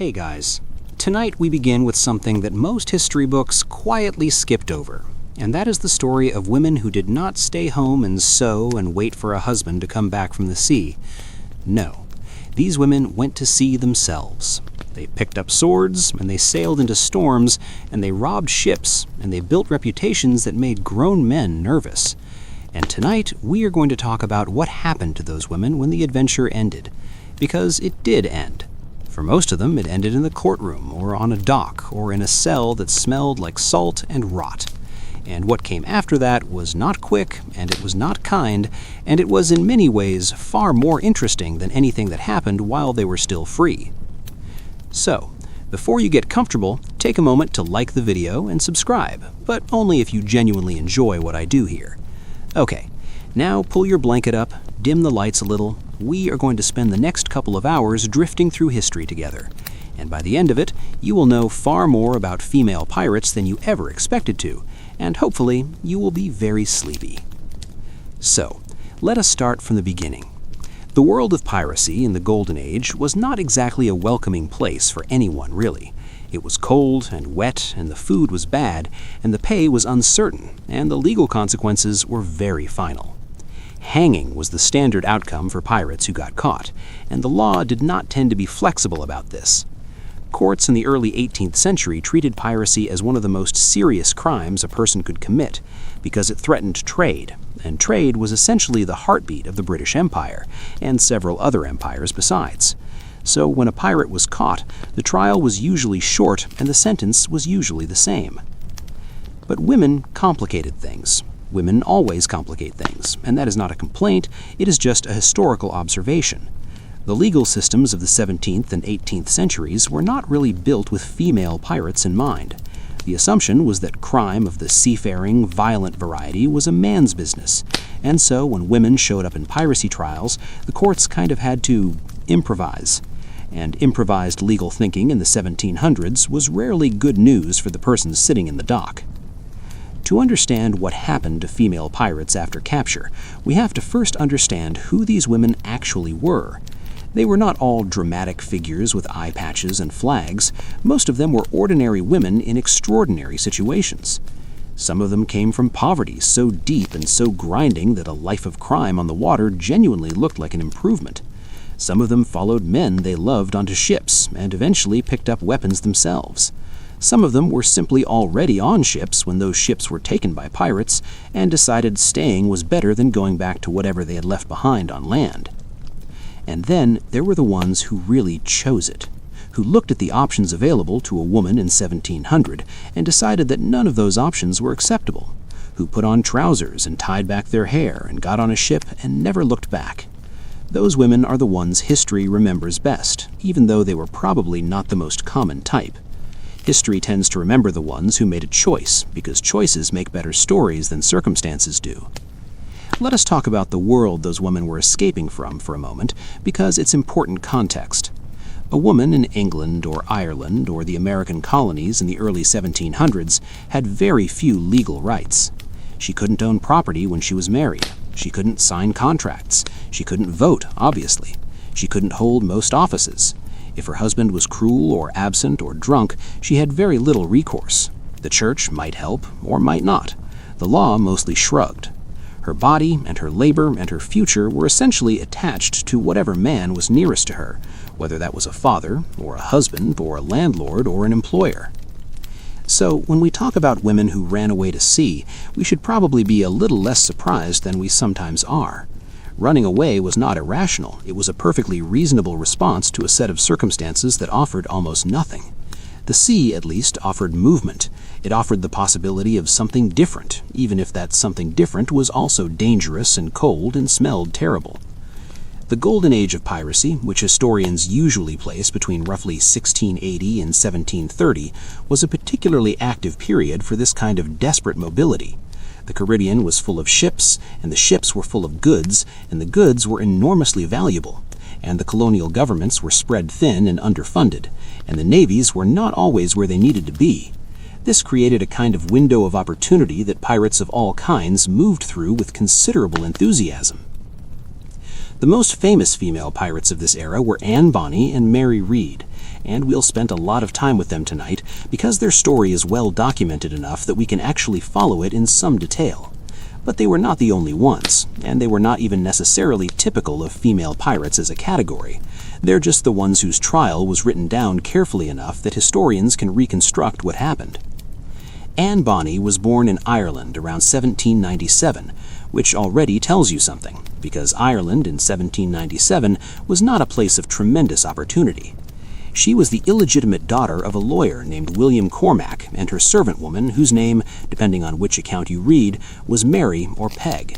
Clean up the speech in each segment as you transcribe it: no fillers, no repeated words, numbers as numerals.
Hey guys, tonight we begin with something that most history books quietly skipped over, and that is the story of women who did not stay home and sew and wait for a husband to come back from the sea. No, these women went to sea themselves. They picked up swords, and they sailed into storms, and they robbed ships, and they built reputations that made grown men nervous. And tonight we are going to talk about what happened to those women when the adventure ended, because it did end. For most of them, it ended in the courtroom, or on a dock, or in a cell that smelled like salt and rot. And what came after that was not quick, and it was not kind, and it was in many ways far more interesting than anything that happened while they were still free. So, before you get comfortable, take a moment to like the video and subscribe, but only if you genuinely enjoy what I do here. Okay, now pull your blanket up, dim the lights a little. We are going to spend the next couple of hours drifting through history together. And by the end of it, you will know far more about female pirates than you ever expected to, and hopefully you will be very sleepy. So, let us start from the beginning. The world of piracy in the Golden Age was not exactly a welcoming place for anyone, really. It was cold and wet, and the food was bad, and the pay was uncertain, and the legal consequences were very final. Hanging was the standard outcome for pirates who got caught, and the law did not tend to be flexible about this. Courts in the early 18th century treated piracy as one of the most serious crimes a person could commit because it threatened trade, and trade was essentially the heartbeat of the British Empire, and several other empires besides. So when a pirate was caught, the trial was usually short and the sentence was usually the same. But women complicated things. Women always complicate things, and that is not a complaint, it is just a historical observation. The legal systems of the 17th and 18th centuries were not really built with female pirates in mind. The assumption was that crime of the seafaring, violent variety was a man's business, and so when women showed up in piracy trials, the courts kind of had to improvise. And improvised legal thinking in the 1700s was rarely good news for the person sitting in the dock. To understand what happened to female pirates after capture, we have to first understand who these women actually were. They were not all dramatic figures with eye patches and flags. Most of them were ordinary women in extraordinary situations. Some of them came from poverty so deep and so grinding that a life of crime on the water genuinely looked like an improvement. Some of them followed men they loved onto ships and eventually picked up weapons themselves. Some of them were simply already on ships when those ships were taken by pirates and decided staying was better than going back to whatever they had left behind on land. And then there were the ones who really chose it, who looked at the options available to a woman in 1700 and decided that none of those options were acceptable, who put on trousers and tied back their hair and got on a ship and never looked back. Those women are the ones history remembers best, even though they were probably not the most common type. History tends to remember the ones who made a choice, because choices make better stories than circumstances do. Let us talk about the world those women were escaping from for a moment, because it's important context. A woman in England or Ireland or the American colonies in the early 1700s had very few legal rights. She couldn't own property when she was married. She couldn't sign contracts. She couldn't vote, obviously. She couldn't hold most offices. If her husband was cruel or absent or drunk, she had very little recourse. The church might help or might not. The law mostly shrugged. Her body and her labor and her future were essentially attached to whatever man was nearest to her, whether that was a father or a husband or a landlord or an employer. So when we talk about women who ran away to sea, we should probably be a little less surprised than we sometimes are. Running away was not irrational. It was a perfectly reasonable response to a set of circumstances that offered almost nothing. The sea, at least, offered movement. It offered the possibility of something different, even if that something different was also dangerous and cold and smelled terrible. The Golden Age of piracy, which historians usually place between roughly 1680 and 1730, was a particularly active period for this kind of desperate mobility. The Caribbean was full of ships, and the ships were full of goods, and the goods were enormously valuable. And the colonial governments were spread thin and underfunded, and the navies were not always where they needed to be. This created a kind of window of opportunity that pirates of all kinds moved through with considerable enthusiasm. The most famous female pirates of this era were Bonny and Mary Read, and we'll spend a lot of time with them tonight because their story is well documented enough that we can actually follow it in some detail. But they were not the only ones, and they were not even necessarily typical of female pirates as a category. They're just the ones whose trial was written down carefully enough that historians can reconstruct what happened. Anne Bonny was born in Ireland around 1797, which already tells you something, because Ireland in 1797 was not a place of tremendous opportunity. She was the illegitimate daughter of a lawyer named William Cormac and her servant woman, whose name, depending on which account you read, was Mary or Peg.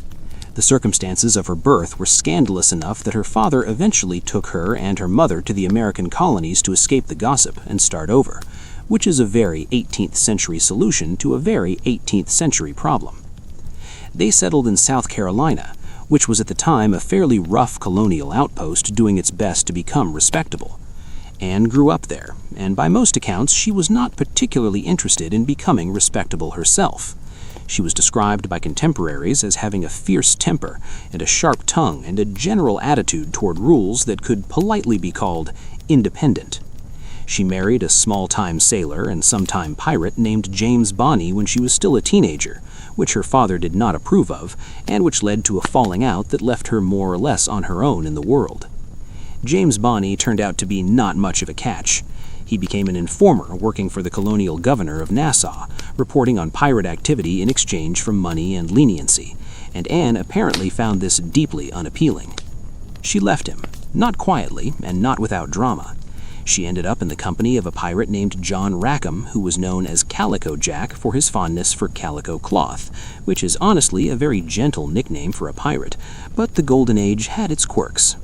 The circumstances of her birth were scandalous enough that her father eventually took her and her mother to the American colonies to escape the gossip and start over, which is a very 18th century solution to a very 18th century problem. They settled in South Carolina, which was at the time a fairly rough colonial outpost doing its best to become respectable. Anne grew up there, and by most accounts she was not particularly interested in becoming respectable herself. She was described by contemporaries as having a fierce temper and a sharp tongue and a general attitude toward rules that could politely be called independent. She married a small-time sailor and sometime pirate named James Bonny when she was still a teenager, which her father did not approve of, and which led to a falling out that left her more or less on her own in the world. James Bonny turned out to be not much of a catch. He became an informer working for the colonial governor of Nassau, reporting on pirate activity in exchange for money and leniency, and Anne apparently found this deeply unappealing. She left him, not quietly and not without drama. She ended up in the company of a pirate named John Rackham, who was known as Calico Jack for his fondness for calico cloth, which is honestly a very gentle nickname for a pirate, but the Golden Age had its quirks.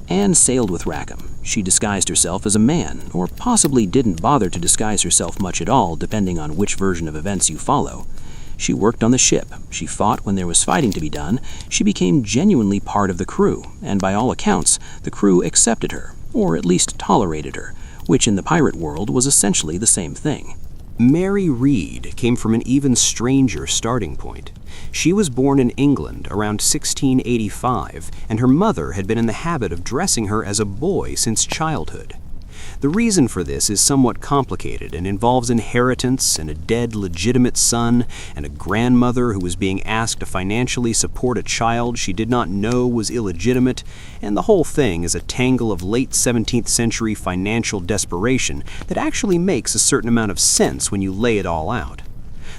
Anne sailed with Rackham. She disguised herself as a man, or possibly didn't bother to disguise herself much at all, depending on which version of events you follow. She worked on the ship, she fought when there was fighting to be done, she became genuinely part of the crew, and by all accounts, the crew accepted her, or at least tolerated her, which in the pirate world was essentially the same thing. Mary Read came from an even stranger starting point. She was born in England around 1685, and her mother had been in the habit of dressing her as a boy since childhood. The reason for this is somewhat complicated and involves inheritance and a dead legitimate son and a grandmother who was being asked to financially support a child she did not know was illegitimate, and the whole thing is a tangle of late 17th century financial desperation that actually makes a certain amount of sense when you lay it all out.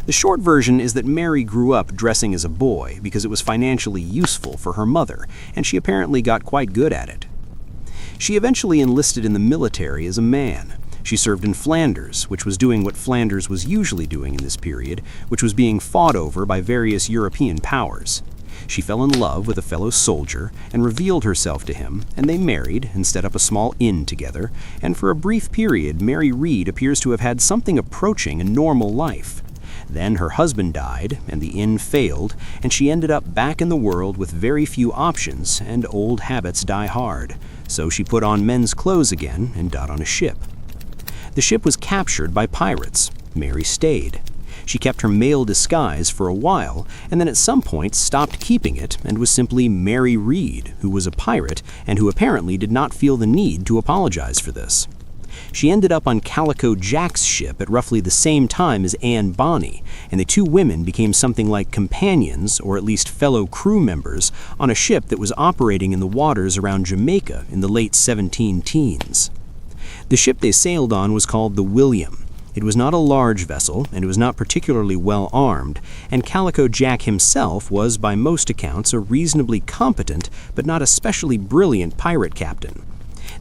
The short version is that Mary grew up dressing as a boy because it was financially useful for her mother, and she apparently got quite good at it. She eventually enlisted in the military as a man. She served in Flanders, which was doing what Flanders was usually doing in this period, which was being fought over by various European powers. She fell in love with a fellow soldier and revealed herself to him, and they married and set up a small inn together, and for a brief period Mary Read appears to have had something approaching a normal life. Then her husband died, and the inn failed, and she ended up back in the world with very few options, and old habits die hard. So she put on men's clothes again and got on a ship. The ship was captured by pirates. Mary stayed. She kept her male disguise for a while, and then at some point stopped keeping it and was simply Mary Read, who was a pirate and who apparently did not feel the need to apologize for this. She ended up on Calico Jack's ship at roughly the same time as Anne Bonny, and the two women became something like companions, or at least fellow crew members, on a ship that was operating in the waters around Jamaica in the late 17-teens. The ship they sailed on was called the William. It was not a large vessel, and it was not particularly well armed, and Calico Jack himself was, by most accounts, a reasonably competent but not especially brilliant pirate captain.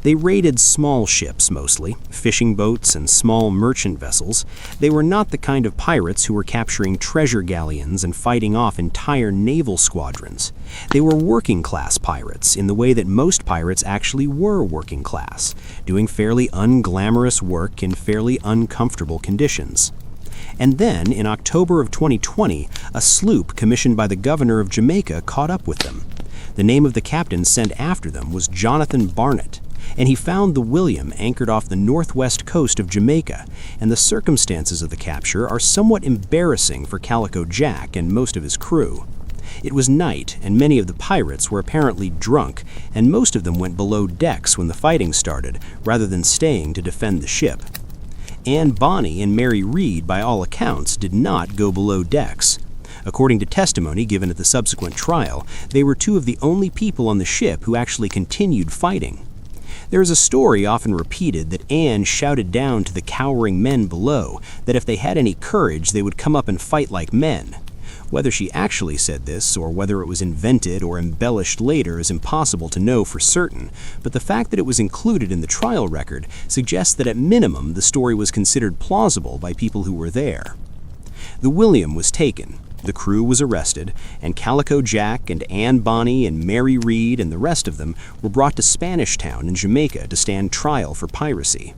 They raided small ships mostly, fishing boats and small merchant vessels. They were not the kind of pirates who were capturing treasure galleons and fighting off entire naval squadrons. They were working-class pirates in the way that most pirates actually were working class, doing fairly unglamorous work in fairly uncomfortable conditions. And then, in October of 2020, a sloop commissioned by the governor of Jamaica caught up with them. The name of the captain sent after them was Jonathan Barnett, and he found the William anchored off the northwest coast of Jamaica, and the circumstances of the capture are somewhat embarrassing for Calico Jack and most of his crew. It was night, and many of the pirates were apparently drunk, and most of them went below decks when the fighting started, rather than staying to defend the ship. Bonny and Mary Read, by all accounts, did not go below decks. According to testimony given at the subsequent trial, they were two of the only people on the ship who actually continued fighting. There is a story often repeated that Anne shouted down to the cowering men below that if they had any courage they would come up and fight like men. Whether she actually said this, or whether it was invented or embellished later, is impossible to know for certain, but the fact that it was included in the trial record suggests that at minimum the story was considered plausible by people who were there. The William was taken, the crew was arrested, and Calico Jack and Bonny and Mary Read and the rest of them were brought to Spanish Town in Jamaica to stand trial for piracy.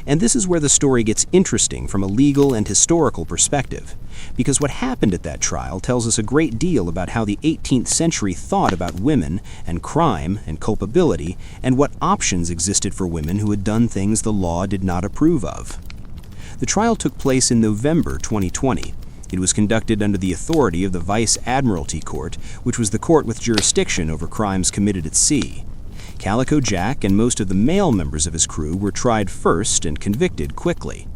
And this is where the story gets interesting from a legal and historical perspective, because what happened at that trial tells us a great deal about how the 18th century thought about women and crime and culpability, and what options existed for women who had done things the law did not approve of. The trial took place in November 2020. It was conducted under the authority of the Vice Admiralty Court, which was the court with jurisdiction over crimes committed at sea. Calico Jack and most of the male members of his crew were tried first and convicted quickly.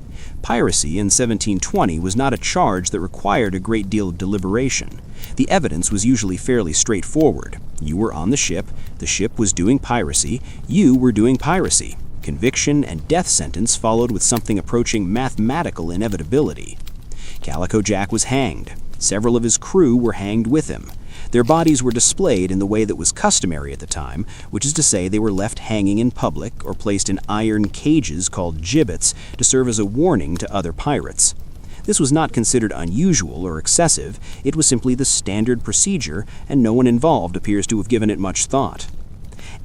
Piracy in 1720 was not a charge that required a great deal of deliberation. The evidence was usually fairly straightforward. You were on the ship was doing piracy, you were doing piracy. Conviction and death sentence followed with something approaching mathematical inevitability. Calico Jack was hanged. Several of his crew were hanged with him. Their bodies were displayed in the way that was customary at the time, which is to say they were left hanging in public or placed in iron cages called gibbets to serve as a warning to other pirates. This was not considered unusual or excessive, it was simply the standard procedure, and no one involved appears to have given it much thought.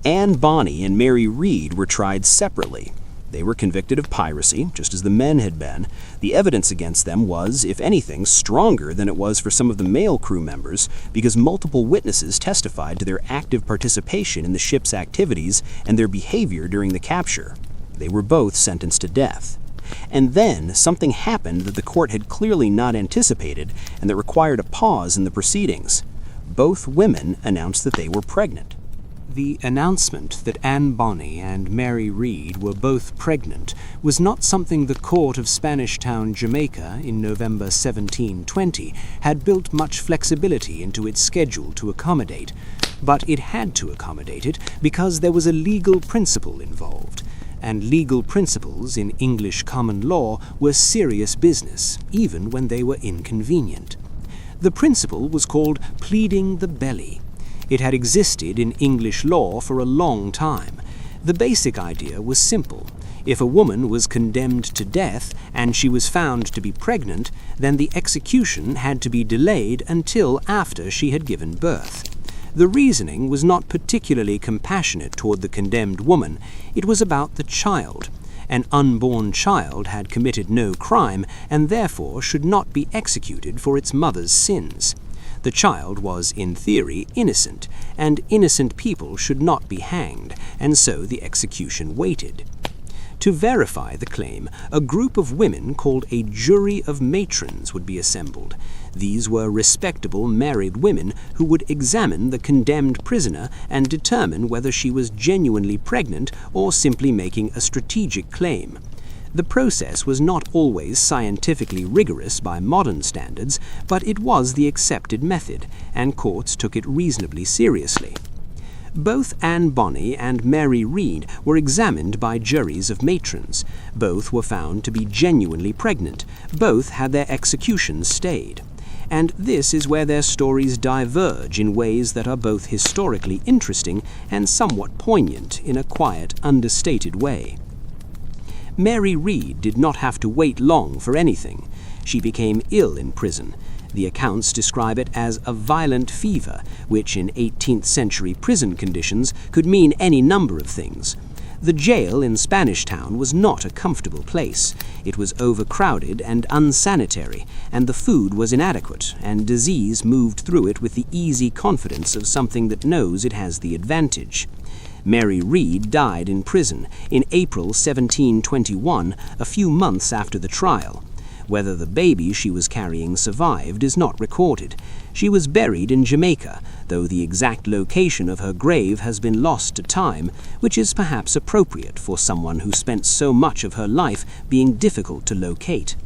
Bonny and Mary Read were tried separately. They were convicted of piracy, just as the men had been. The evidence against them was, if anything, stronger than it was for some of the male crew members, because multiple witnesses testified to their active participation in the ship's activities and their behavior during the capture. They were both sentenced to death. And then something happened that the court had clearly not anticipated and that required a pause in the proceedings. Both women announced that they were pregnant. The announcement that Bonny and Mary Read were both pregnant was not something the court of Spanish Town, Jamaica, in November 1720 had built much flexibility into its schedule to accommodate, but it had to accommodate it because there was a legal principle involved, and legal principles in English common law were serious business, even when they were inconvenient. The principle was called pleading the belly. It had existed in English law for a long time. The basic idea was simple. If a woman was condemned to death and she was found to be pregnant, then the execution had to be delayed until after she had given birth. The reasoning was not particularly compassionate toward the condemned woman. It was about the child. An unborn child had committed no crime and therefore should not be executed for its mother's sins. The child was, in theory, innocent, and innocent people should not be hanged, and so the execution waited. To verify the claim, a group of women called a jury of matrons would be assembled. These were respectable married women who would examine the condemned prisoner and determine whether she was genuinely pregnant or simply making a strategic claim. The process was not always scientifically rigorous by modern standards, but it was the accepted method, and courts took it reasonably seriously. Both Bonny and Mary Read were examined by juries of matrons. Both were found to be genuinely pregnant. Both had their executions stayed. And this is where their stories diverge in ways that are both historically interesting and somewhat poignant in a quiet, understated way. Mary Read did not have to wait long for anything. She became ill in prison. The accounts describe it as a violent fever, which in 18th century prison conditions could mean any number of things. The jail in Spanish Town was not a comfortable place. It was overcrowded and unsanitary, and the food was inadequate, and disease moved through it with the easy confidence of something that knows it has the advantage. Mary Read died in prison in April 1721, a few months after the trial. Whether the baby she was carrying survived is not recorded. She was buried in Jamaica, though the exact location of her grave has been lost to time, which is perhaps appropriate for someone who spent so much of her life being difficult to locate.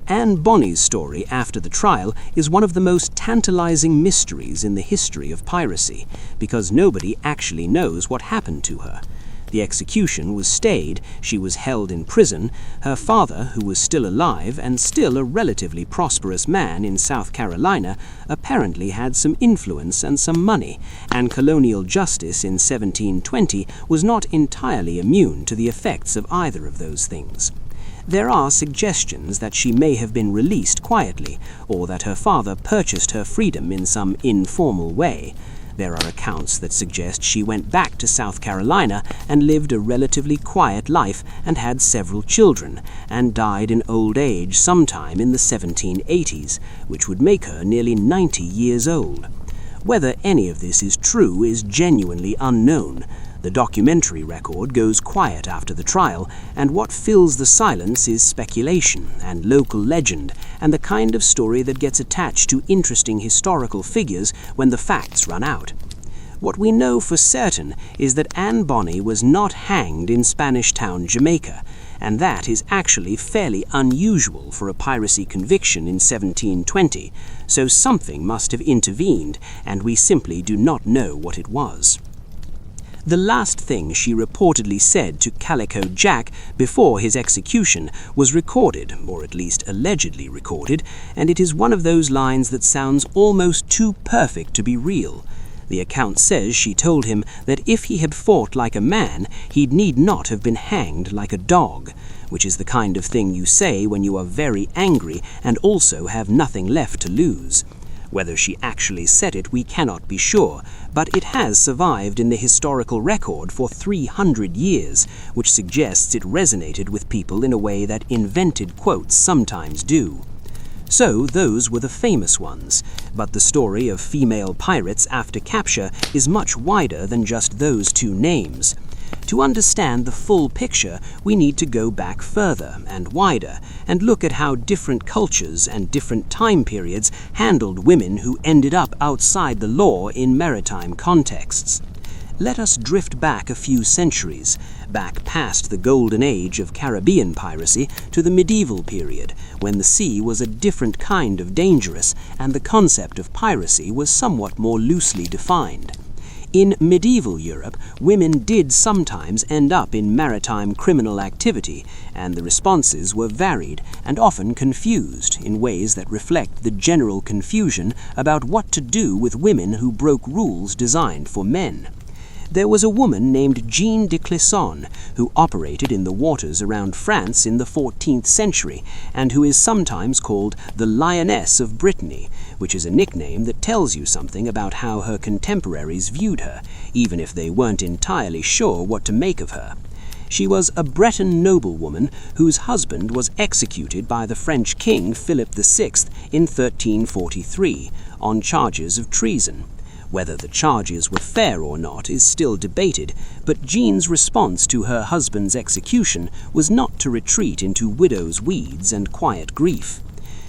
Anne Bonny's story after the trial is one of the most tantalizing mysteries in the history of piracy, because nobody actually knows what happened to her. The execution was stayed, she was held in prison, her father, who was still alive and still a relatively prosperous man in South Carolina, apparently had some influence and some money, and colonial justice in 1720 was not entirely immune to the effects of either of those things. There are suggestions that she may have been released quietly, or that her father purchased her freedom in some informal way. There are accounts that suggest she went back to South Carolina and lived a relatively quiet life and had several children, and died in old age sometime in the 1780s, which would make her nearly 90 years old. Whether any of this is true is genuinely unknown. The documentary record goes quiet after the trial, and what fills the silence is speculation and local legend, and the kind of story that gets attached to interesting historical figures when the facts run out. What we know for certain is that Anne Bonny was not hanged in Spanish Town, Jamaica, and that is actually fairly unusual for a piracy conviction in 1720, so something must have intervened, and we simply do not know what it was. The last thing she reportedly said to Calico Jack before his execution was recorded, or at least allegedly recorded, and it is one of those lines that sounds almost too perfect to be real. The account says she told him that if he had fought like a man, he need not have been hanged like a dog, which is the kind of thing you say when you are very angry and also have nothing left to lose. Whether she actually said it, we cannot be sure, but it has survived in the historical record for 300 years, which suggests it resonated with people in a way that invented quotes sometimes do. So those were the famous ones, but the story of female pirates after capture is much wider than just those two names. To understand the full picture, we need to go back further and wider and look at how different cultures and different time periods handled women who ended up outside the law in maritime contexts. Let us drift back a few centuries, back past the golden age of Caribbean piracy to the medieval period, when the sea was a different kind of dangerous and the concept of piracy was somewhat more loosely defined. In medieval Europe, women did sometimes end up in maritime criminal activity, and the responses were varied and often confused in ways that reflect the general confusion about what to do with women who broke rules designed for men. There was a woman named Jeanne de Clisson who operated in the waters around France in the 14th century and who is sometimes called the Lioness of Brittany, which is a nickname that tells you something about how her contemporaries viewed her, even if they weren't entirely sure what to make of her. She was a Breton noblewoman whose husband was executed by the French king Philip VI in 1343 on charges of treason. Whether the charges were fair or not is still debated, but Jean's response to her husband's execution was not to retreat into widow's weeds and quiet grief.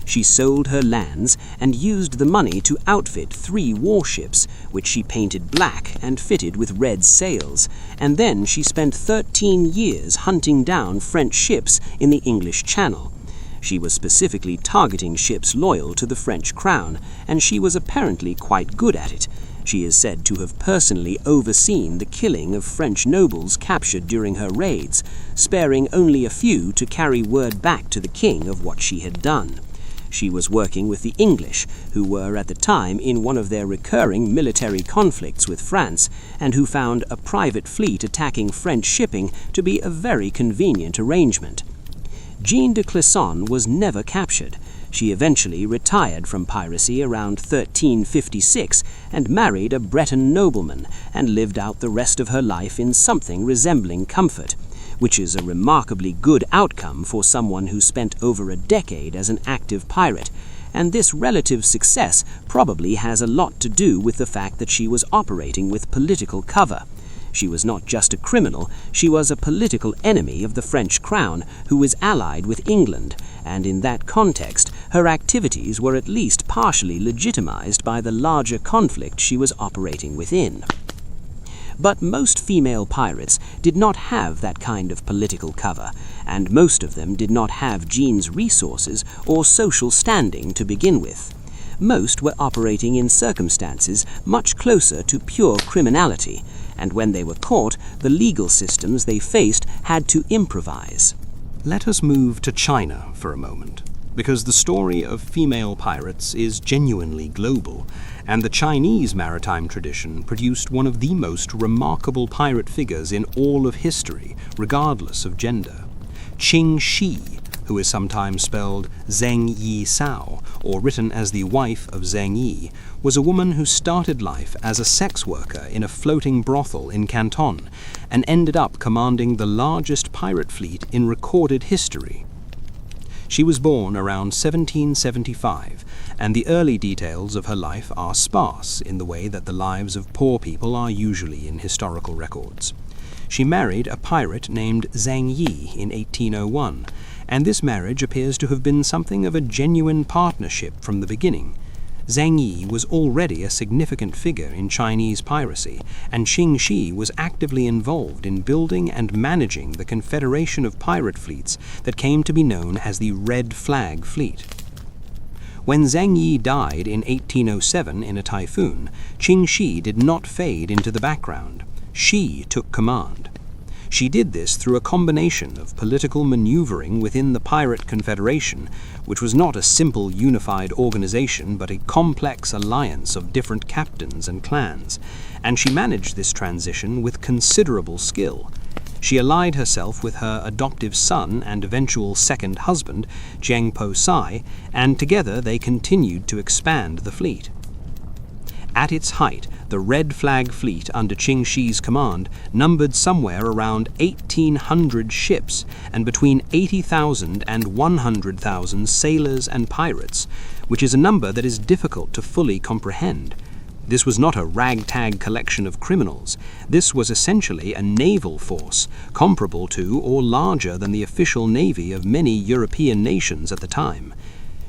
She sold her lands and used the money to outfit 3 warships, which she painted black and fitted with red sails, and then she spent 13 years hunting down French ships in the English Channel. She was specifically targeting ships loyal to the French crown, and she was apparently quite good at it. She is said to have personally overseen the killing of French nobles captured during her raids, sparing only a few to carry word back to the king of what she had done. She was working with the English, who were at the time in one of their recurring military conflicts with France, and who found a private fleet attacking French shipping to be a very convenient arrangement. Jeanne de Clisson was never captured. She eventually retired from piracy around 1356 and married a Breton nobleman and lived out the rest of her life in something resembling comfort, which is a remarkably good outcome for someone who spent over a decade as an active pirate, and this relative success probably has a lot to do with the fact that she was operating with political cover. She was not just a criminal, she was a political enemy of the French crown who was allied with England, and in that context, her activities were at least partially legitimized by the larger conflict she was operating within. But most female pirates did not have that kind of political cover, and most of them did not have Jean's resources or social standing to begin with. Most were operating in circumstances much closer to pure criminality, and when they were caught, the legal systems they faced had to improvise. Let us move to China for a moment, because the story of female pirates is genuinely global, and the Chinese maritime tradition produced one of the most remarkable pirate figures in all of history, regardless of gender. Ching Shih, who is sometimes spelled Zheng Yi Sao, or written as the wife of Zheng Yi, was a woman who started life as a sex worker in a floating brothel in Canton, and ended up commanding the largest pirate fleet in recorded history. She was born around 1775, and the early details of her life are sparse in the way that the lives of poor people are usually in historical records. She married a pirate named Zhang Yi in 1801, and this marriage appears to have been something of a genuine partnership from the beginning. Zhang Yi was already a significant figure in Chinese piracy, and Ching Shih was actively involved in building and managing the confederation of pirate fleets that came to be known as the Red Flag Fleet. When Zhang Yi died in 1807 in a typhoon, Ching Shih did not fade into the background. She took command. She did this through a combination of political maneuvering within the Pirate Confederation, which was not a simple unified organization but a complex alliance of different captains and clans, and she managed this transition with considerable skill. She allied herself with her adoptive son and eventual second husband, Zheng Po Sai, and together they continued to expand the fleet. At its height, the Red Flag Fleet under Ching Shih's command numbered somewhere around 1,800 ships and between 80,000 and 100,000 sailors and pirates, which is a number that is difficult to fully comprehend. This was not a ragtag collection of criminals. This was essentially a naval force, comparable to or larger than the official navy of many European nations at the time.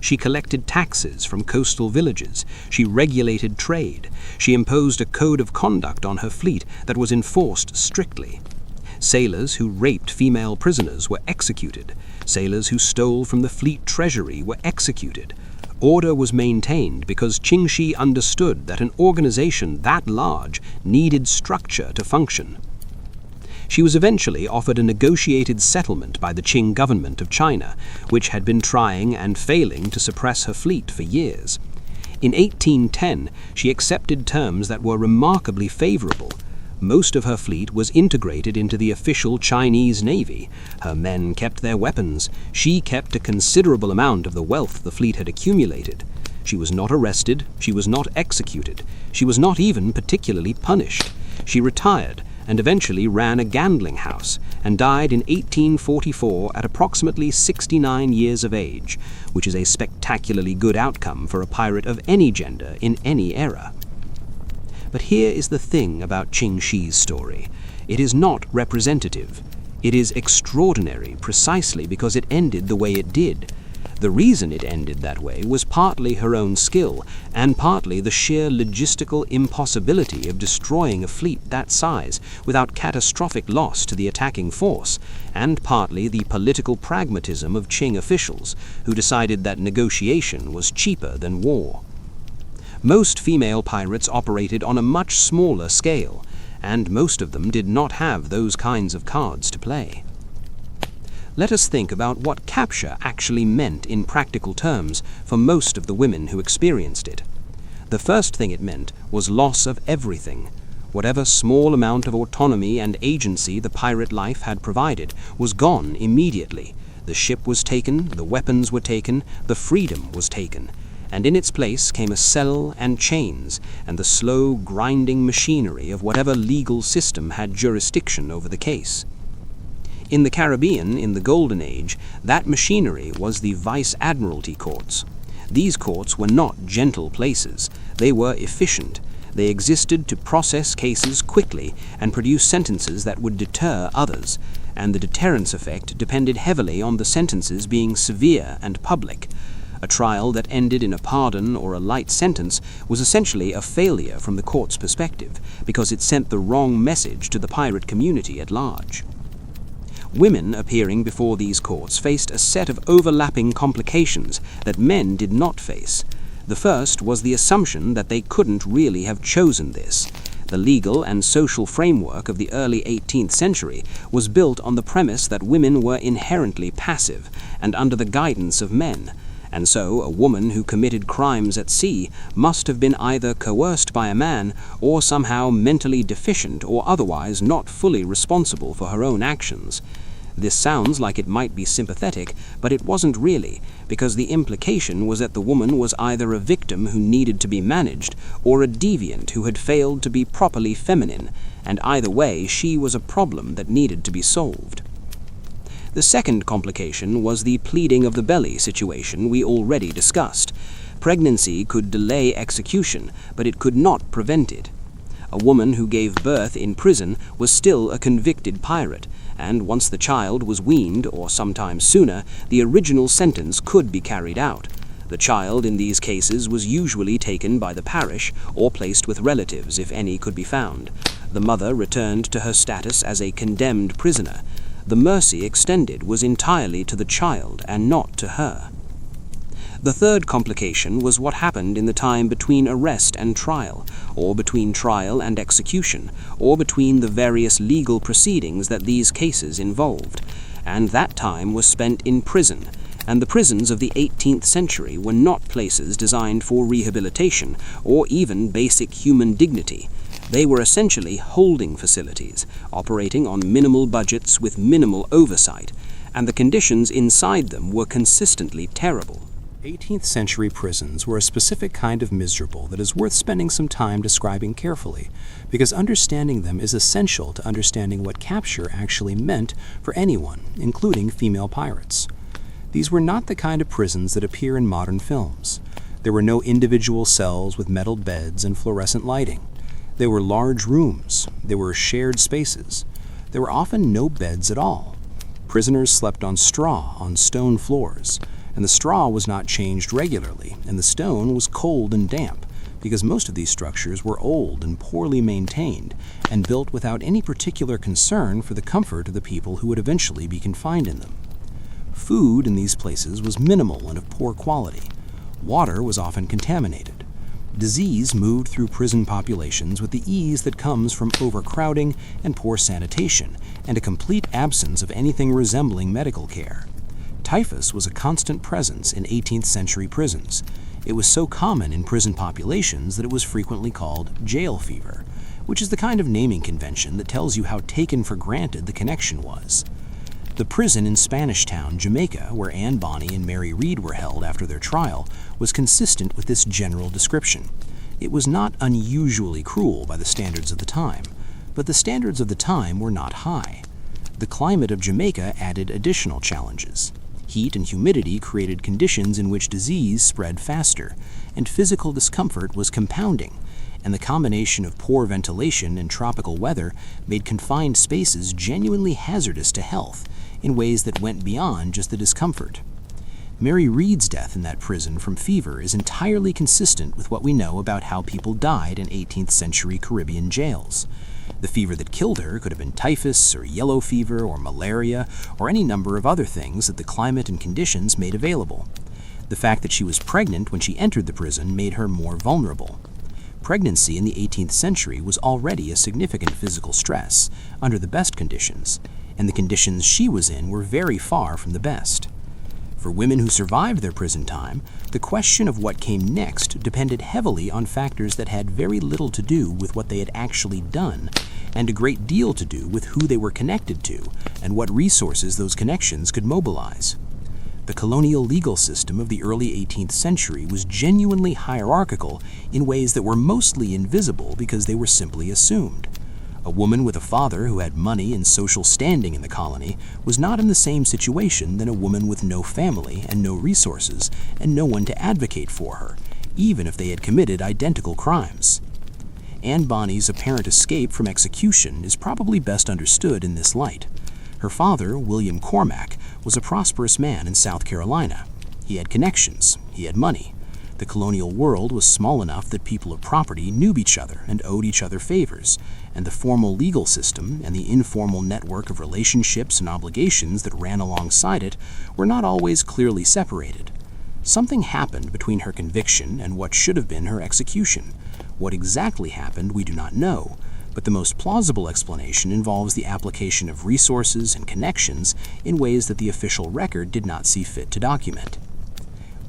She collected taxes from coastal villages, she regulated trade, she imposed a code of conduct on her fleet that was enforced strictly. Sailors who raped female prisoners were executed. Sailors who stole from the fleet treasury were executed. Order was maintained because Ching Shih understood that an organization that large needed structure to function. She was eventually offered a negotiated settlement by the Qing government of China, which had been trying and failing to suppress her fleet for years. In 1810, she accepted terms that were remarkably favorable. Most of her fleet was integrated into the official Chinese Navy. Her men kept their weapons. She kept a considerable amount of the wealth the fleet had accumulated. She was not arrested. She was not executed. She was not even particularly punished. She retired and eventually ran a gambling house, and died in 1844 at approximately 69 years of age, which is a spectacularly good outcome for a pirate of any gender in any era. But here is the thing about Ching Shih's story. It is not representative. It is extraordinary precisely because it ended the way it did. The reason it ended that way was partly her own skill, and partly the sheer logistical impossibility of destroying a fleet that size without catastrophic loss to the attacking force, and partly the political pragmatism of Qing officials, who decided that negotiation was cheaper than war. Most female pirates operated on a much smaller scale, and most of them did not have those kinds of cards to play. Let us think about what capture actually meant in practical terms for most of the women who experienced it. The first thing it meant was loss of everything. Whatever small amount of autonomy and agency the pirate life had provided was gone immediately. The ship was taken, the weapons were taken, the freedom was taken, and in its place came a cell and chains and the slow, grinding machinery of whatever legal system had jurisdiction over the case. In the Caribbean, in the Golden Age, that machinery was the Vice Admiralty courts. These courts were not gentle places. They were efficient. They existed to process cases quickly and produce sentences that would deter others, and the deterrence effect depended heavily on the sentences being severe and public. A trial that ended in a pardon or a light sentence was essentially a failure from the court's perspective, because it sent the wrong message to the pirate community at large. Women appearing before these courts faced a set of overlapping complications that men did not face. The first was the assumption that they couldn't really have chosen this. The legal and social framework of the early 18th century was built on the premise that women were inherently passive and under the guidance of men, and so a woman who committed crimes at sea must have been either coerced by a man or somehow mentally deficient or otherwise not fully responsible for her own actions. This sounds like it might be sympathetic, but it wasn't really, because the implication was that the woman was either a victim who needed to be managed or a deviant who had failed to be properly feminine, and either way she was a problem that needed to be solved. The second complication was the pleading of the belly situation we already discussed. Pregnancy could delay execution, but it could not prevent it. A woman who gave birth in prison was still a convicted pirate, and once the child was weaned, or sometimes sooner, the original sentence could be carried out. The child in these cases was usually taken by the parish or placed with relatives if any could be found. The mother returned to her status as a condemned prisoner. The mercy extended was entirely to the child and not to her. The third complication was what happened in the time between arrest and trial, or between trial and execution, or between the various legal proceedings that these cases involved, and that time was spent in prison, and the prisons of the 18th century were not places designed for rehabilitation or even basic human dignity. They were essentially holding facilities, operating on minimal budgets with minimal oversight, and the conditions inside them were consistently terrible. 18th century prisons were a specific kind of miserable that is worth spending some time describing carefully, because understanding them is essential to understanding what capture actually meant for anyone, including female pirates. These were not the kind of prisons that appear in modern films. There were no individual cells with metal beds and fluorescent lighting. They were large rooms. They were shared spaces. There were often no beds at all. Prisoners slept on straw on stone floors, and the straw was not changed regularly, and the stone was cold and damp, because most of these structures were old and poorly maintained, and built without any particular concern for the comfort of the people who would eventually be confined in them. Food in these places was minimal and of poor quality. Water was often contaminated. Disease moved through prison populations with the ease that comes from overcrowding and poor sanitation, and a complete absence of anything resembling medical care. Typhus was a constant presence in 18th century prisons. It was so common in prison populations that it was frequently called jail fever, which is the kind of naming convention that tells you how taken for granted the connection was. The prison in Spanish Town, Jamaica, where Anne Bonny and Mary Read were held after their trial, was consistent with this general description. It was not unusually cruel by the standards of the time, but the standards of the time were not high. The climate of Jamaica added additional challenges. Heat and humidity created conditions in which disease spread faster, and physical discomfort was compounding, and the combination of poor ventilation and tropical weather made confined spaces genuinely hazardous to health in ways that went beyond just the discomfort. Mary Read's death in that prison from fever is entirely consistent with what we know about how people died in 18th century Caribbean jails. The fever that killed her could have been typhus or yellow fever or malaria or any number of other things that the climate and conditions made available. The fact that she was pregnant when she entered the prison made her more vulnerable. Pregnancy in the 18th century was already a significant physical stress under the best conditions, and the conditions she was in were very far from the best. For women who survived their prison time, the question of what came next depended heavily on factors that had very little to do with what they had actually done, and a great deal to do with who they were connected to and what resources those connections could mobilize. The colonial legal system of the early 18th century was genuinely hierarchical in ways that were mostly invisible because they were simply assumed. A woman with a father who had money and social standing in the colony was not in the same situation than a woman with no family and no resources and no one to advocate for her, even if they had committed identical crimes. Anne Bonny's apparent escape from execution is probably best understood in this light. Her father, William Cormac, was a prosperous man in South Carolina. He had connections, he had money. The colonial world was small enough that people of property knew each other and owed each other favors, and the formal legal system and the informal network of relationships and obligations that ran alongside it were not always clearly separated. Something happened between her conviction and what should have been her execution. What exactly happened we do not know, but the most plausible explanation involves the application of resources and connections in ways that the official record did not see fit to document.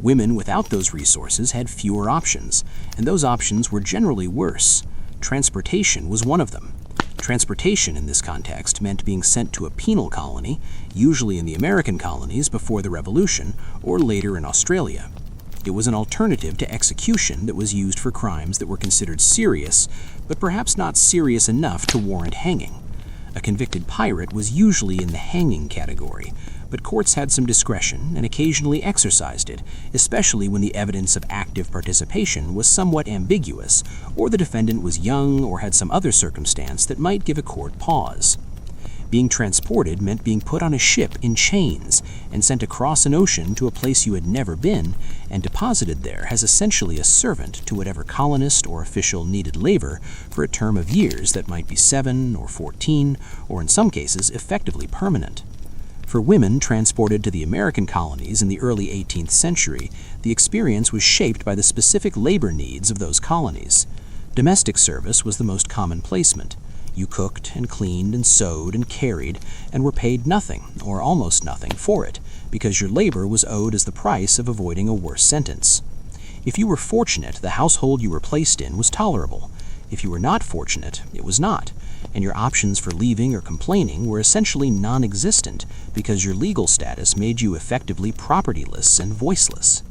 Women without those resources had fewer options, and those options were generally worse. Transportation was one of them. Transportation in this context meant being sent to a penal colony, usually in the American colonies before the Revolution, or later in Australia. It was an alternative to execution that was used for crimes that were considered serious, but perhaps not serious enough to warrant hanging. A convicted pirate was usually in the hanging category, but courts had some discretion and occasionally exercised it, especially when the evidence of active participation was somewhat ambiguous, or the defendant was young or had some other circumstance that might give a court pause. Being transported meant being put on a ship in chains and sent across an ocean to a place you had never been and deposited there as essentially a servant to whatever colonist or official needed labor for a term of years that might be 7 or 14, or in some cases effectively permanent. For women transported to the American colonies in the early 18th century, the experience was shaped by the specific labor needs of those colonies. Domestic service was the most common placement. You cooked and cleaned and sewed and carried and were paid nothing, or almost nothing, for it, because your labor was owed as the price of avoiding a worse sentence. If you were fortunate, the household you were placed in was tolerable. If you were not fortunate, it was not, and your options for leaving or complaining were essentially non-existent because your legal status made you effectively propertyless and voiceless.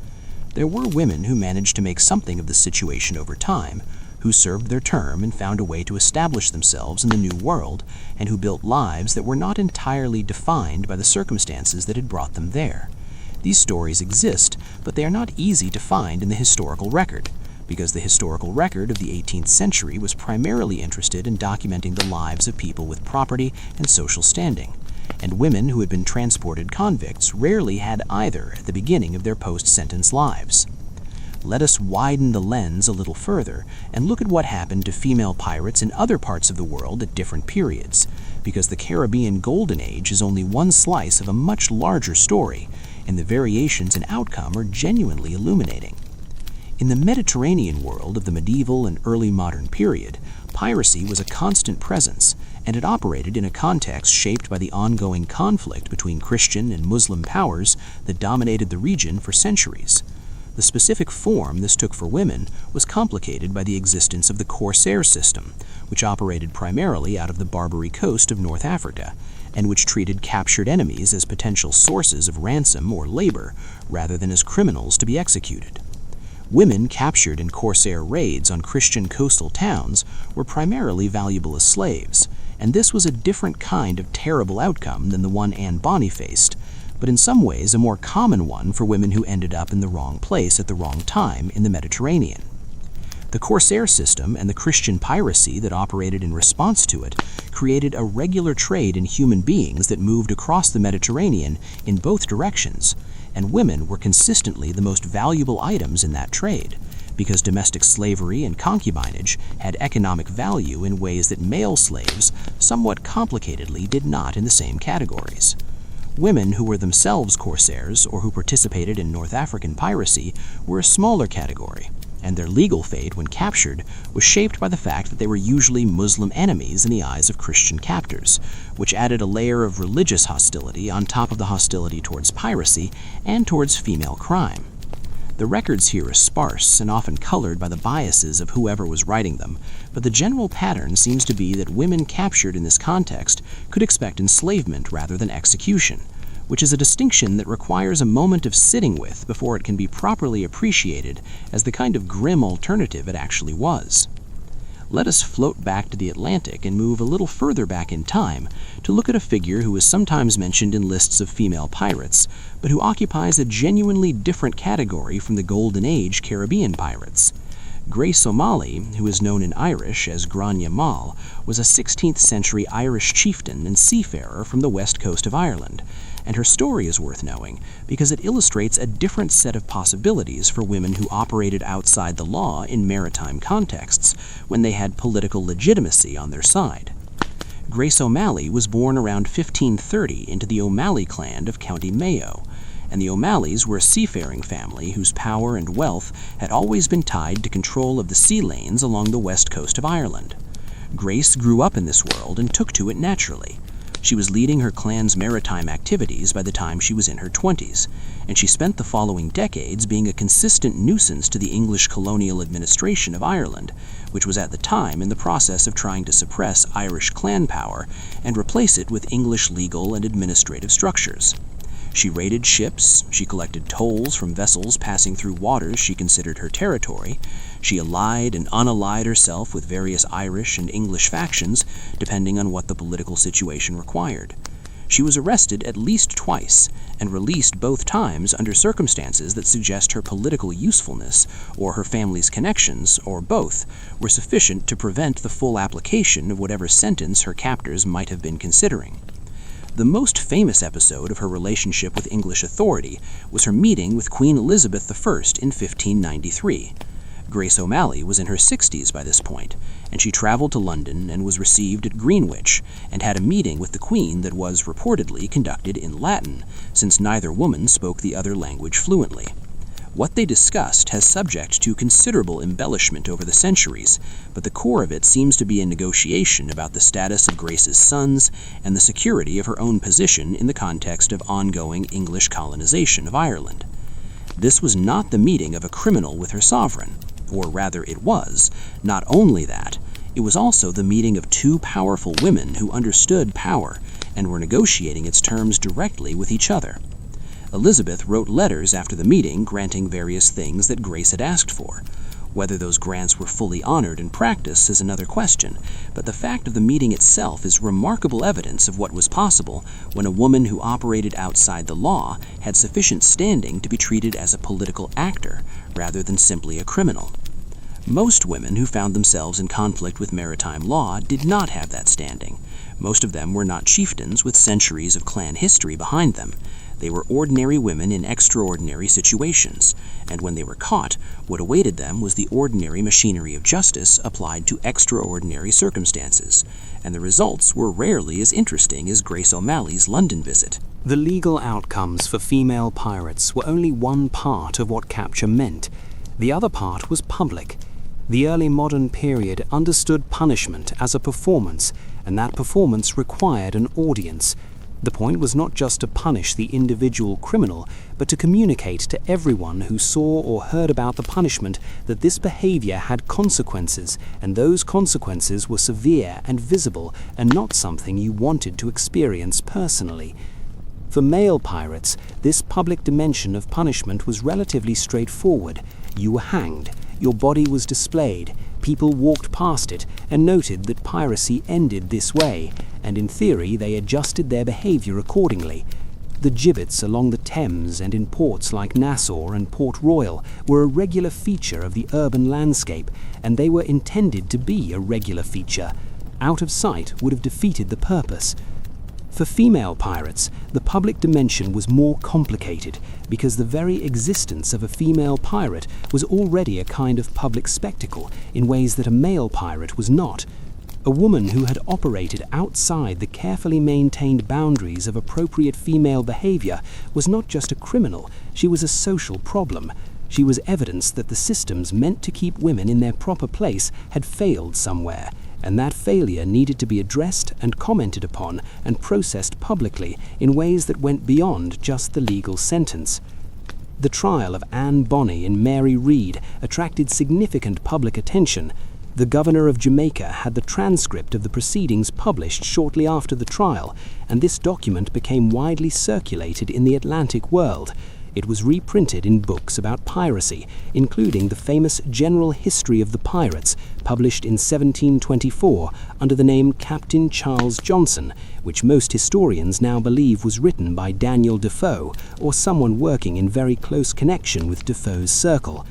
There were women who managed to make something of the situation over time, who served their term and found a way to establish themselves in the new world, and who built lives that were not entirely defined by the circumstances that had brought them there. These stories exist, but they are not easy to find in the historical record, because the historical record of the 18th century was primarily interested in documenting the lives of people with property and social standing, and women who had been transported convicts rarely had either at the beginning of their post-sentence lives. Let us widen the lens a little further and look at what happened to female pirates in other parts of the world at different periods, because the Caribbean Golden Age is only one slice of a much larger story, and the variations in outcome are genuinely illuminating. In the Mediterranean world of the medieval and early modern period, piracy was a constant presence, and it operated in a context shaped by the ongoing conflict between Christian and Muslim powers that dominated the region for centuries. The specific form this took for women was complicated by the existence of the corsair system, which operated primarily out of the Barbary coast of North Africa, and which treated captured enemies as potential sources of ransom or labor, rather than as criminals to be executed. Women captured in corsair raids on Christian coastal towns were primarily valuable as slaves, and this was a different kind of terrible outcome than the one Anne Bonny faced, but in some ways a more common one for women who ended up in the wrong place at the wrong time in the Mediterranean. The corsair system and the Christian piracy that operated in response to it created a regular trade in human beings that moved across the Mediterranean in both directions, and women were consistently the most valuable items in that trade, because domestic slavery and concubinage had economic value in ways that male slaves, somewhat complicatedly, did not in the same categories. Women who were themselves corsairs or who participated in North African piracy were a smaller category, and their legal fate when captured was shaped by the fact that they were usually Muslim enemies in the eyes of Christian captors, which added a layer of religious hostility on top of the hostility towards piracy and towards female crime. The records here are sparse and often colored by the biases of whoever was writing them, but the general pattern seems to be that women captured in this context could expect enslavement rather than execution, which is a distinction that requires a moment of sitting with before it can be properly appreciated as the kind of grim alternative it actually was. Let us float back to the Atlantic and move a little further back in time to look at a figure who is sometimes mentioned in lists of female pirates, but who occupies a genuinely different category from the Golden Age Caribbean pirates. Grace O'Malley, who is known in Irish as Grania Mall, was a 16th century Irish chieftain and seafarer from the west coast of Ireland, and her story is worth knowing because it illustrates a different set of possibilities for women who operated outside the law in maritime contexts when they had political legitimacy on their side. Grace O'Malley was born around 1530 into the O'Malley clan of County Mayo, and the O'Malleys were a seafaring family whose power and wealth had always been tied to control of the sea lanes along the west coast of Ireland. Grace grew up in this world and took to it naturally. She was leading her clan's maritime activities by the time she was in her 20s, and she spent the following decades being a consistent nuisance to the English colonial administration of Ireland, which was at the time in the process of trying to suppress Irish clan power and replace it with English legal and administrative structures. She raided ships, she collected tolls from vessels passing through waters she considered her territory, she allied and unallied herself with various Irish and English factions, depending on what the political situation required. She was arrested at least twice, and released both times under circumstances that suggest her political usefulness, or her family's connections, or both, were sufficient to prevent the full application of whatever sentence her captors might have been considering. The most famous episode of her relationship with English authority was her meeting with Queen Elizabeth I in 1593. Grace O'Malley was in her 60s by this point, and she traveled to London and was received at Greenwich and had a meeting with the Queen that was reportedly conducted in Latin, since neither woman spoke the other language fluently. What they discussed has subject to considerable embellishment over the centuries, but the core of it seems to be a negotiation about the status of Grace's sons and the security of her own position in the context of ongoing English colonization of Ireland. This was not the meeting of a criminal with her sovereign, or rather it was. Not only that, it was also the meeting of two powerful women who understood power and were negotiating its terms directly with each other. Elizabeth wrote letters after the meeting granting various things that Grace had asked for. Whether those grants were fully honored in practice is another question, but the fact of the meeting itself is remarkable evidence of what was possible when a woman who operated outside the law had sufficient standing to be treated as a political actor rather than simply a criminal. Most women who found themselves in conflict with maritime law did not have that standing. Most of them were not chieftains with centuries of clan history behind them. They were ordinary women in extraordinary situations, and when they were caught, what awaited them was the ordinary machinery of justice applied to extraordinary circumstances, and the results were rarely as interesting as Grace O'Malley's London visit. The legal outcomes for female pirates were only one part of what capture meant. The other part was public. The early modern period understood punishment as a performance, and that performance required an audience. The point was not just to punish the individual criminal, but to communicate to everyone who saw or heard about the punishment that this behavior had consequences, and those consequences were severe and visible, and not something you wanted to experience personally. For male pirates, this public dimension of punishment was relatively straightforward. You were hanged, your body was displayed, people walked past it and noted that piracy ended this way, and in theory they adjusted their behavior accordingly. The gibbets along the Thames and in ports like Nassau and Port Royal were a regular feature of the urban landscape, and they were intended to be a regular feature. Out of sight would have defeated the purpose. For female pirates, the public dimension was more complicated because the very existence of a female pirate was already a kind of public spectacle in ways that a male pirate was not. A woman who had operated outside the carefully maintained boundaries of appropriate female behavior was not just a criminal, she was a social problem. She was evidence that the systems meant to keep women in their proper place had failed somewhere, and that failure needed to be addressed and commented upon and processed publicly in ways that went beyond just the legal sentence. The trial of Anne Bonny and Mary Read attracted significant public attention. The governor of Jamaica had the transcript of the proceedings published shortly after the trial, and this document became widely circulated in the Atlantic world. It was reprinted in books about piracy, including the famous General History of the Pirates, published in 1724 under the name Captain Charles Johnson, which most historians now believe was written by Daniel Defoe or someone working in very close connection with Defoe's circle.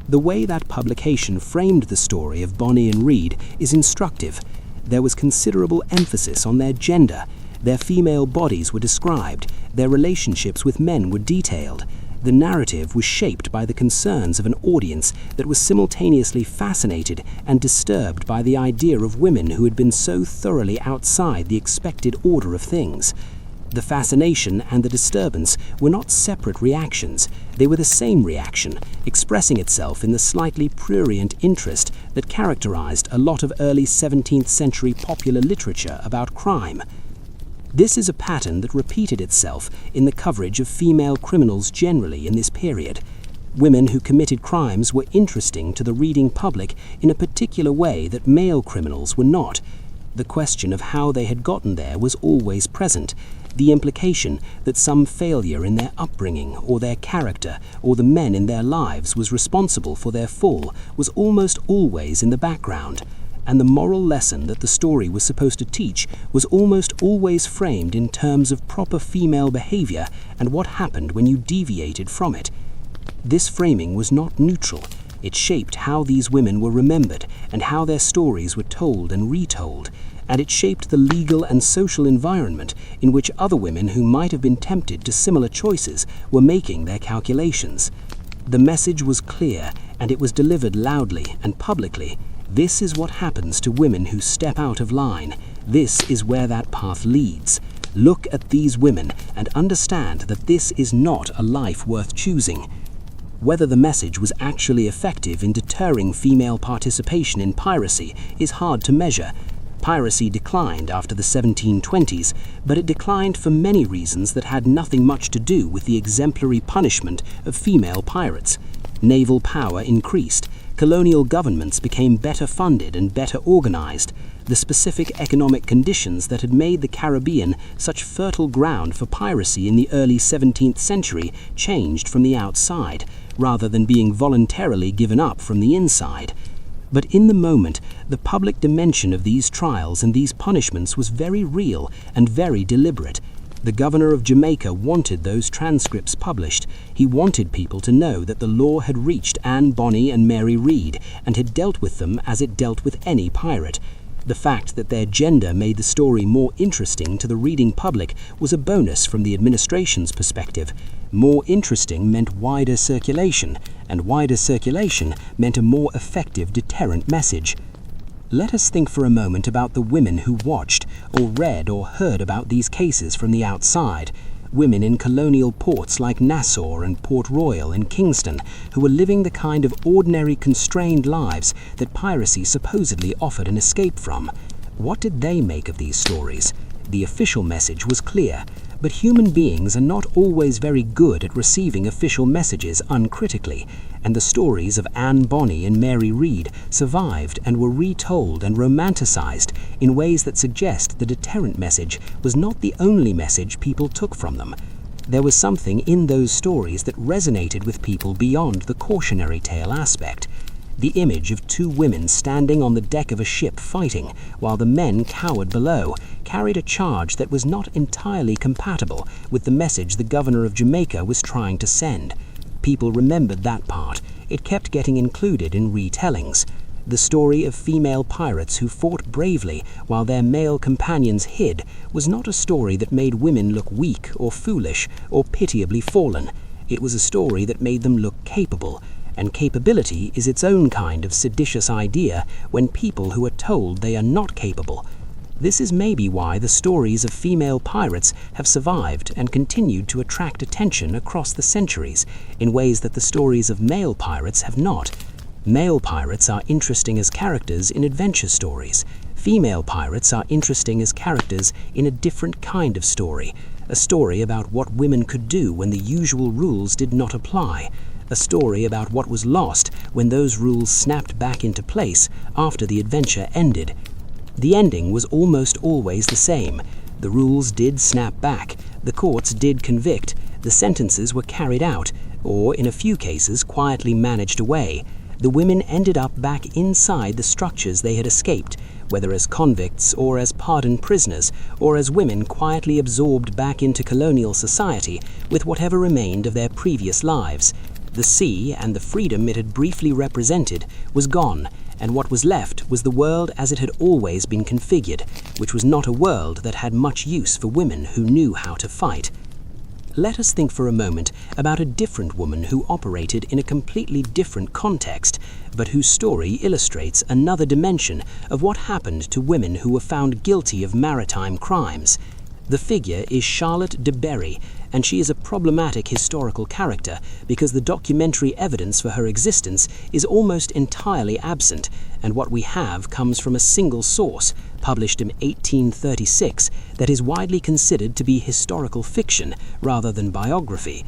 The way that publication framed the story of Bonny and Reed is instructive. There was considerable emphasis on their gender. Their female bodies were described. Their relationships with men were detailed. The narrative was shaped by the concerns of an audience that was simultaneously fascinated and disturbed by the idea of women who had been so thoroughly outside the expected order of things. The fascination and the disturbance were not separate reactions. They were the same reaction, expressing itself in the slightly prurient interest that characterized a lot of early 17th century popular literature about crime. This is a pattern that repeated itself in the coverage of female criminals generally in this period. Women who committed crimes were interesting to the reading public in a particular way that male criminals were not. The question of how they had gotten there was always present. The implication that some failure in their upbringing or their character or the men in their lives was responsible for their fall was almost always in the background. And the moral lesson that the story was supposed to teach was almost always framed in terms of proper female behavior and what happened when you deviated from it. This framing was not neutral. It shaped how these women were remembered and how their stories were told and retold, and it shaped the legal and social environment in which other women who might have been tempted to similar choices were making their calculations. The message was clear, and it was delivered loudly and publicly. This is what happens to women who step out of line. This is where that path leads. Look at these women and understand that this is not a life worth choosing. Whether the message was actually effective in deterring female participation in piracy is hard to measure. Piracy declined after the 1720s, but it declined for many reasons that had nothing much to do with the exemplary punishment of female pirates. Naval power increased. Colonial governments became better funded and better organized. The specific economic conditions that had made the Caribbean such fertile ground for piracy in the early 17th century changed from the outside, rather than being voluntarily given up from the inside. But in the moment, the public dimension of these trials and these punishments was very real and very deliberate. The governor of Jamaica wanted those transcripts published. He wanted people to know that the law had reached Anne Bonny and Mary Read and had dealt with them as it dealt with any pirate. The fact that their gender made the story more interesting to the reading public was a bonus from the administration's perspective. More interesting meant wider circulation, and wider circulation meant a more effective deterrent message. Let us think for a moment about the women who watched or read or heard about these cases from the outside. Women in colonial ports like Nassau and Port Royal and Kingston who were living the kind of ordinary constrained lives that piracy supposedly offered an escape from. What did they make of these stories? The official message was clear, but human beings are not always very good at receiving official messages uncritically, and the stories of Anne Bonny and Mary Read survived and were retold and romanticized in ways that suggest the deterrent message was not the only message people took from them. There was something in those stories that resonated with people beyond the cautionary tale aspect. The image of two women standing on the deck of a ship fighting, while the men cowered below, carried a charge that was not entirely compatible with the message the governor of Jamaica was trying to send. People remembered that part. It kept getting included in retellings. The story of female pirates who fought bravely while their male companions hid was not a story that made women look weak or foolish or pitiably fallen. It was a story that made them look capable. And capability is its own kind of seditious idea when people who are told they are not capable. This is maybe why the stories of female pirates have survived and continued to attract attention across the centuries in ways that the stories of male pirates have not. Male pirates are interesting as characters in adventure stories. Female pirates are interesting as characters in a different kind of story, a story about what women could do when the usual rules did not apply. A story about what was lost when those rules snapped back into place after the adventure ended. The ending was almost always the same. The rules did snap back, the courts did convict, the sentences were carried out, or in a few cases quietly managed away. The women ended up back inside the structures they had escaped, whether as convicts or as pardoned prisoners, or as women quietly absorbed back into colonial society with whatever remained of their previous lives. The sea and the freedom it had briefly represented was gone, and what was left was the world as it had always been configured, which was not a world that had much use for women who knew how to fight. Let us think for a moment about a different woman who operated in a completely different context, but whose story illustrates another dimension of what happened to women who were found guilty of maritime crimes. The figure is Charlotte de Berry, and she is a problematic historical character because the documentary evidence for her existence is almost entirely absent, and what we have comes from a single source, published in 1836, that is widely considered to be historical fiction rather than biography.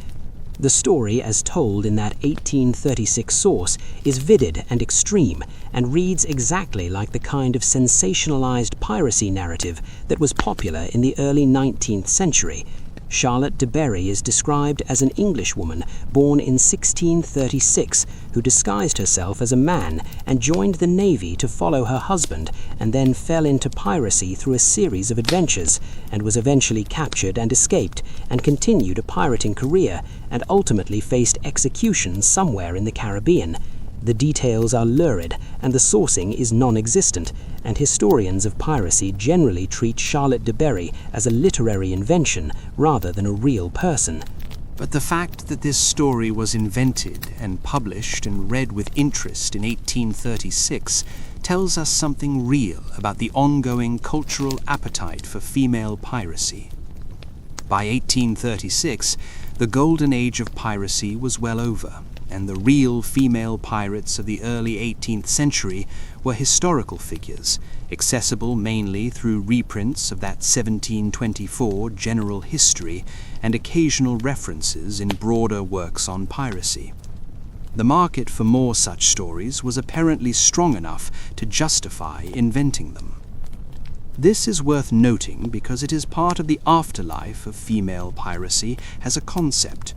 The story as told in that 1836 source is vivid and extreme and reads exactly like the kind of sensationalized piracy narrative that was popular in the early 19th century. Charlotte de Berry is described as an Englishwoman born in 1636 who disguised herself as a man and joined the navy to follow her husband, and then fell into piracy through a series of adventures, and was eventually captured and escaped, and continued a pirating career, and ultimately faced execution somewhere in the Caribbean. The details are lurid, and the sourcing is non-existent, and historians of piracy generally treat Charlotte de Berry as a literary invention rather than a real person. But the fact that this story was invented and published and read with interest in 1836 tells us something real about the ongoing cultural appetite for female piracy. By 1836, the golden age of piracy was well over, and the real female pirates of the early 18th century were historical figures, accessible mainly through reprints of that 1724 general history and occasional references in broader works on piracy. The market for more such stories was apparently strong enough to justify inventing them. This is worth noting because it is part of the afterlife of female piracy as a concept.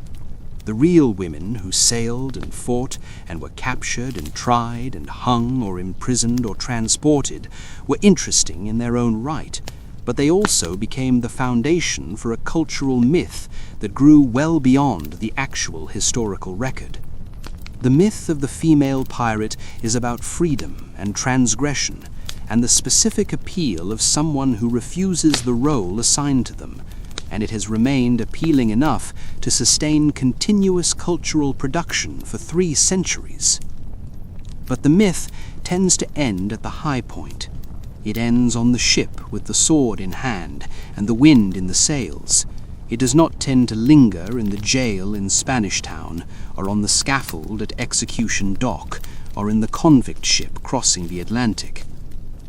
The real women who sailed and fought and were captured and tried and hung or imprisoned or transported were interesting in their own right, but they also became the foundation for a cultural myth that grew well beyond the actual historical record. The myth of the female pirate is about freedom and transgression, and the specific appeal of someone who refuses the role assigned to them, and it has remained appealing enough to sustain continuous cultural production for 3 centuries. But the myth tends to end at the high point. It ends on the ship with the sword in hand and the wind in the sails. It does not tend to linger in the jail in Spanish Town, or on the scaffold at Execution Dock, or in the convict ship crossing the Atlantic.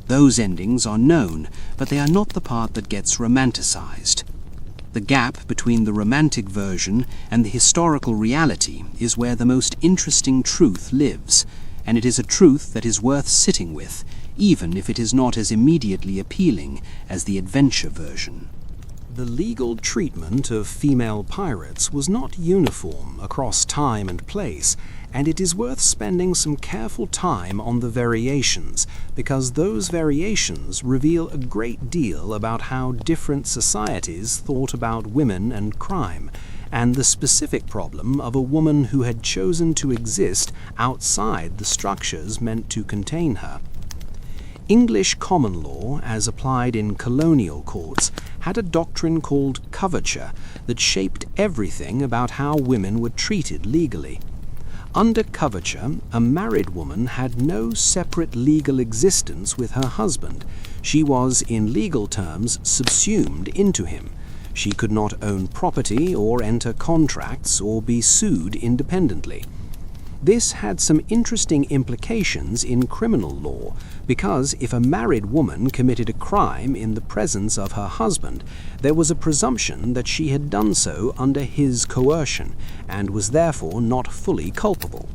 Those endings are known, but they are not the part that gets romanticized. The gap between the romantic version and the historical reality is where the most interesting truth lives, and it is a truth that is worth sitting with, even if it is not as immediately appealing as the adventure version. The legal treatment of female pirates was not uniform across time and place, and it is worth spending some careful time on the variations, because those variations reveal a great deal about how different societies thought about women and crime, and the specific problem of a woman who had chosen to exist outside the structures meant to contain her. English common law, as applied in colonial courts, had a doctrine called coverture that shaped everything about how women were treated legally. Under coverture, a married woman had no separate legal existence with her husband. She was, in legal terms, subsumed into him. She could not own property or enter contracts or be sued independently. This had some interesting implications in criminal law, because if a married woman committed a crime in the presence of her husband, there was a presumption that she had done so under his coercion, and was therefore not fully culpable.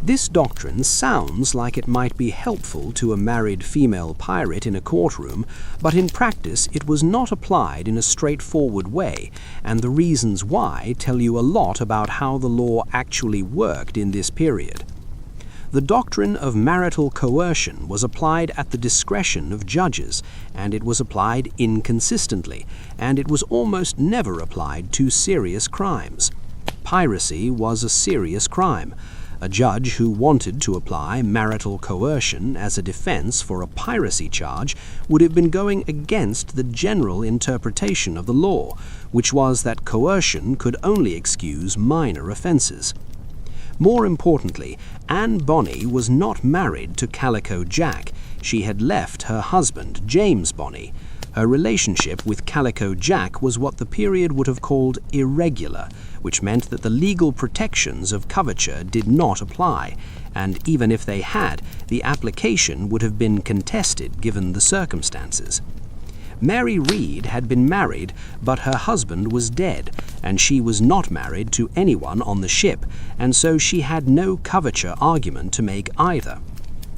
This doctrine sounds like it might be helpful to a married female pirate in a courtroom, but in practice it was not applied in a straightforward way, and the reasons why tell you a lot about how the law actually worked in this period. The doctrine of marital coercion was applied at the discretion of judges, and it was applied inconsistently, and it was almost never applied to serious crimes. Piracy was a serious crime. A judge who wanted to apply marital coercion as a defense for a piracy charge would have been going against the general interpretation of the law, which was that coercion could only excuse minor offenses. More importantly, Anne Bonny was not married to Calico Jack. She had left her husband, James Bonny. Her relationship with Calico Jack was what the period would have called irregular, which meant that the legal protections of coverture did not apply, and even if they had, the application would have been contested given the circumstances. Mary Read had been married, but her husband was dead, and she was not married to anyone on the ship, and so she had no coverture argument to make either.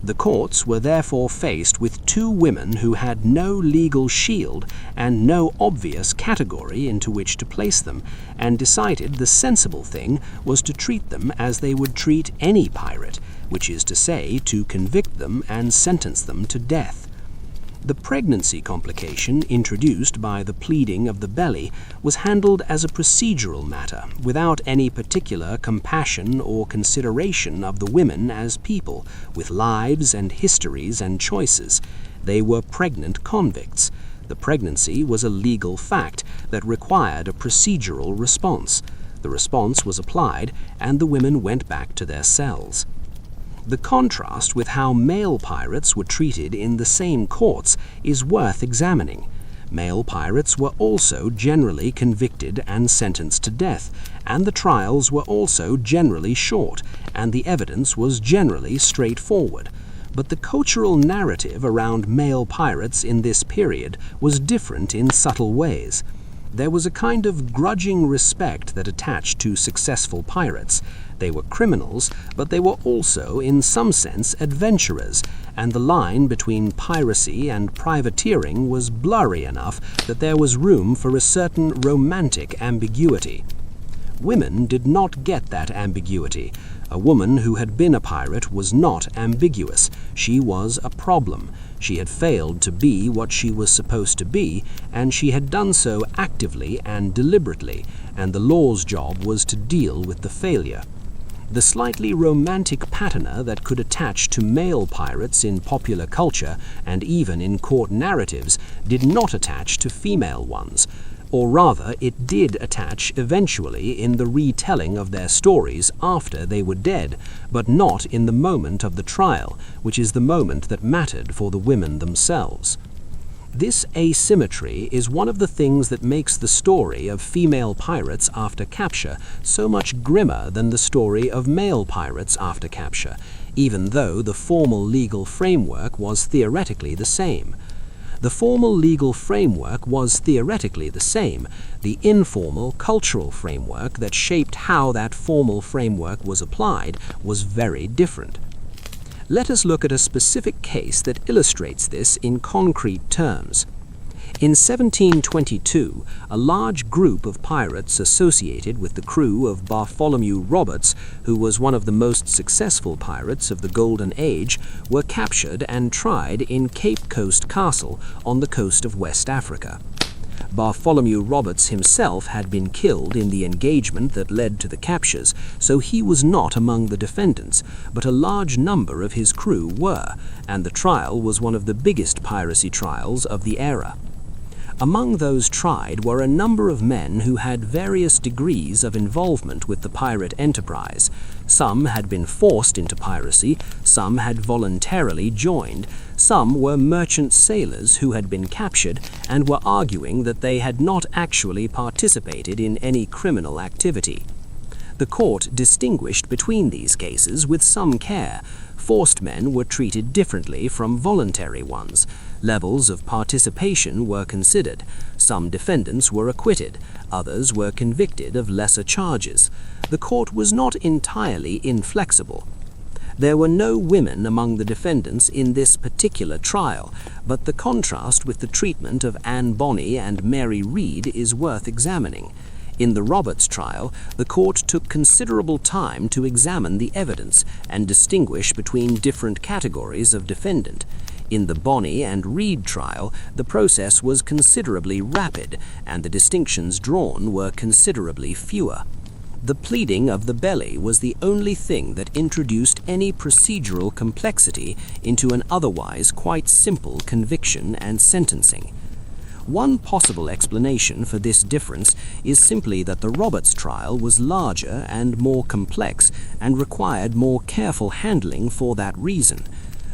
The courts were therefore faced with two women who had no legal shield and no obvious category into which to place them, and decided the sensible thing was to treat them as they would treat any pirate, which is to say, to convict them and sentence them to death. The pregnancy complication introduced by the pleading of the belly was handled as a procedural matter, without any particular compassion or consideration of the women as people, with lives and histories and choices. They were pregnant convicts. The pregnancy was a legal fact that required a procedural response. The response was applied, and the women went back to their cells. The contrast with how male pirates were treated in the same courts is worth examining. Male pirates were also generally convicted and sentenced to death, and the trials were also generally short, and the evidence was generally straightforward. But the cultural narrative around male pirates in this period was different in subtle ways. There was a kind of grudging respect that attached to successful pirates. They were criminals, but they were also, in some sense, adventurers, and the line between piracy and privateering was blurry enough that there was room for a certain romantic ambiguity. Women did not get that ambiguity. A woman who had been a pirate was not ambiguous. She was a problem. She had failed to be what she was supposed to be, and she had done so actively and deliberately, and the law's job was to deal with the failure. The slightly romantic patina that could attach to male pirates in popular culture and even in court narratives did not attach to female ones, or rather it did attach eventually in the retelling of their stories after they were dead, but not in the moment of the trial, which is the moment that mattered for the women themselves. This asymmetry is one of the things that makes the story of female pirates after capture so much grimmer than the story of male pirates after capture, even though the formal legal framework was theoretically the same. The formal legal framework was theoretically the same. The informal cultural framework that shaped how that formal framework was applied was very different. Let us look at a specific case that illustrates this in concrete terms. In 1722, a large group of pirates associated with the crew of Bartholomew Roberts, who was one of the most successful pirates of the Golden Age, were captured and tried in Cape Coast Castle on the coast of West Africa. Bartholomew Roberts himself had been killed in the engagement that led to the captures, so he was not among the defendants, but a large number of his crew were, and the trial was one of the biggest piracy trials of the era. Among those tried were a number of men who had various degrees of involvement with the pirate enterprise. Some had been forced into piracy, some had voluntarily joined, some were merchant sailors who had been captured and were arguing that they had not actually participated in any criminal activity. The court distinguished between these cases with some care. Forced men were treated differently from voluntary ones. Levels of participation were considered. Some defendants were acquitted, others were convicted of lesser charges. The court was not entirely inflexible. There were no women among the defendants in this particular trial, but the contrast with the treatment of Anne Bonny and Mary Read is worth examining. In the Roberts trial, the court took considerable time to examine the evidence and distinguish between different categories of defendant. In the Bonny and Read trial, the process was considerably rapid, and the distinctions drawn were considerably fewer. The pleading of the belly was the only thing that introduced any procedural complexity into an otherwise quite simple conviction and sentencing. One possible explanation for this difference is simply that the Roberts trial was larger and more complex and required more careful handling for that reason.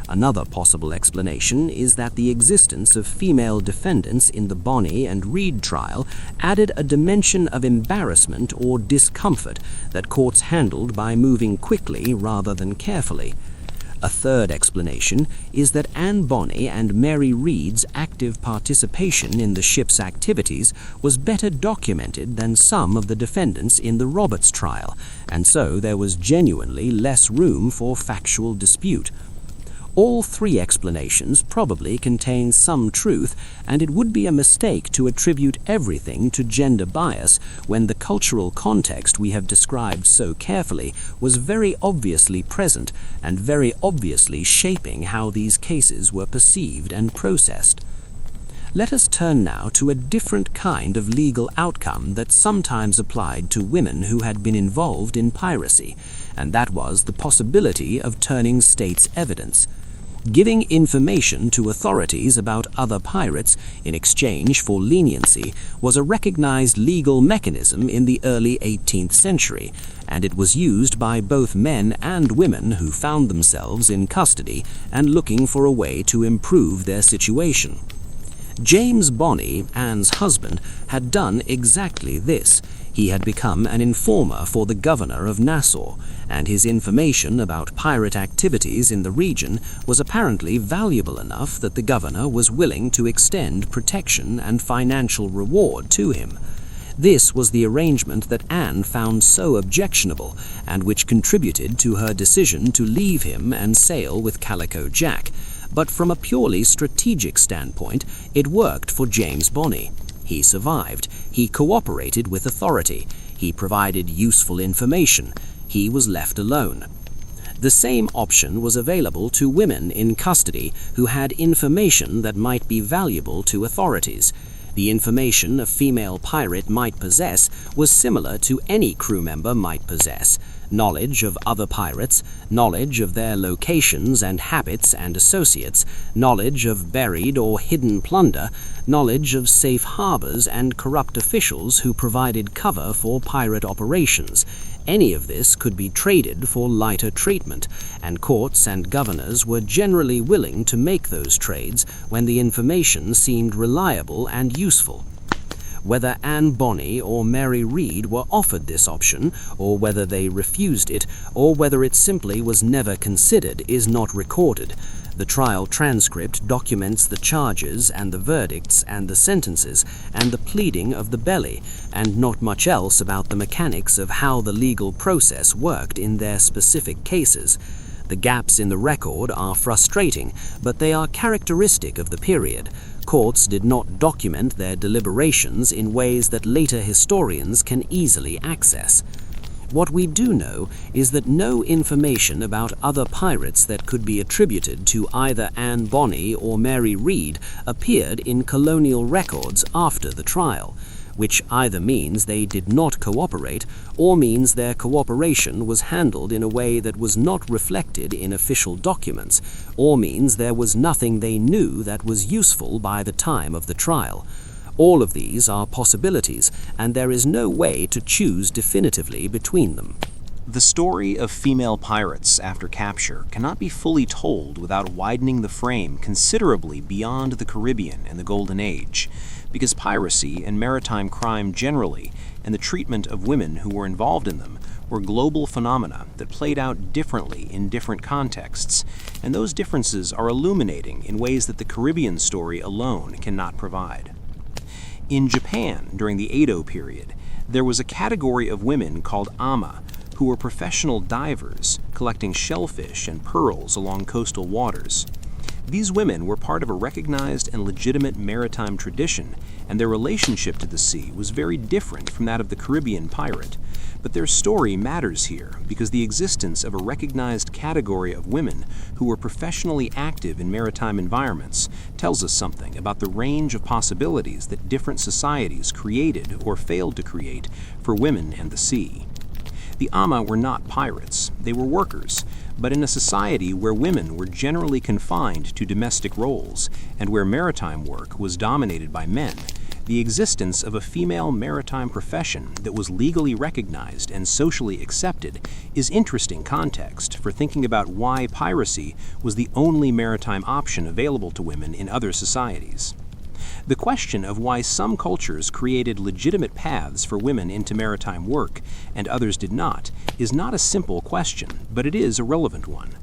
Another possible explanation is that the existence of female defendants in the Bonny and Reed trial added a dimension of embarrassment or discomfort that courts handled by moving quickly rather than carefully. A third explanation is that Anne Bonny and Mary Reed's active participation in the ship's activities was better documented than some of the defendants in the Roberts trial, and so there was genuinely less room for factual dispute. All three explanations probably contain some truth, and it would be a mistake to attribute everything to gender bias when the cultural context we have described so carefully was very obviously present and very obviously shaping how these cases were perceived and processed. Let us turn now to a different kind of legal outcome that sometimes applied to women who had been involved in piracy, and that was the possibility of turning state's evidence. Giving information to authorities about other pirates in exchange for leniency was a recognized legal mechanism in the early 18th century, and it was used by both men and women who found themselves in custody and looking for a way to improve their situation. James Bonny, Anne's husband, had done exactly this. He had become an informer for the governor of Nassau, and his information about pirate activities in the region was apparently valuable enough that the governor was willing to extend protection and financial reward to him. This was the arrangement that Anne found so objectionable, and which contributed to her decision to leave him and sail with Calico Jack. But from a purely strategic standpoint, it worked for James Bonny. He survived. He cooperated with authority. He provided useful information. He was left alone. The same option was available to women in custody who had information that might be valuable to authorities. The information a female pirate might possess was similar to any crew member might possess: knowledge of other pirates, knowledge of their locations and habits and associates, knowledge of buried or hidden plunder, knowledge of safe harbors and corrupt officials who provided cover for pirate operations. Any of this could be traded for lighter treatment, and courts and governors were generally willing to make those trades when the information seemed reliable and useful. Whether Anne Bonny or Mary Reed were offered this option, or whether they refused it, or whether it simply was never considered, is not recorded. The trial transcript documents the charges and the verdicts and the sentences and the pleading of the belly, and not much else about the mechanics of how the legal process worked in their specific cases. The gaps in the record are frustrating, but they are characteristic of the period. Courts did not document their deliberations in ways that later historians can easily access. What we do know is that no information about other pirates that could be attributed to either Anne Bonny or Mary Reed appeared in colonial records after the trial, which either means they did not cooperate or means their cooperation was handled in a way that was not reflected in official documents, or means there was nothing they knew that was useful by the time of the trial. All of these are possibilities, and there is no way to choose definitively between them. The story of female pirates after capture cannot be fully told without widening the frame considerably beyond the Caribbean and the Golden Age, because piracy and maritime crime generally, and the treatment of women who were involved in them, were global phenomena that played out differently in different contexts, and those differences are illuminating in ways that the Caribbean story alone cannot provide. In Japan, during the Edo period, there was a category of women called ama, who were professional divers, collecting shellfish and pearls along coastal waters. These women were part of a recognized and legitimate maritime tradition, and their relationship to the sea was very different from that of the Caribbean pirate. But their story matters here because the existence of a recognized category of women who were professionally active in maritime environments tells us something about the range of possibilities that different societies created or failed to create for women and the sea. The Ama were not pirates, they were workers, but in a society where women were generally confined to domestic roles and where maritime work was dominated by men, the existence of a female maritime profession that was legally recognized and socially accepted is interesting context for thinking about why piracy was the only maritime option available to women in other societies. The question of why some cultures created legitimate paths for women into maritime work and others did not is not a simple question, but it is a relevant one.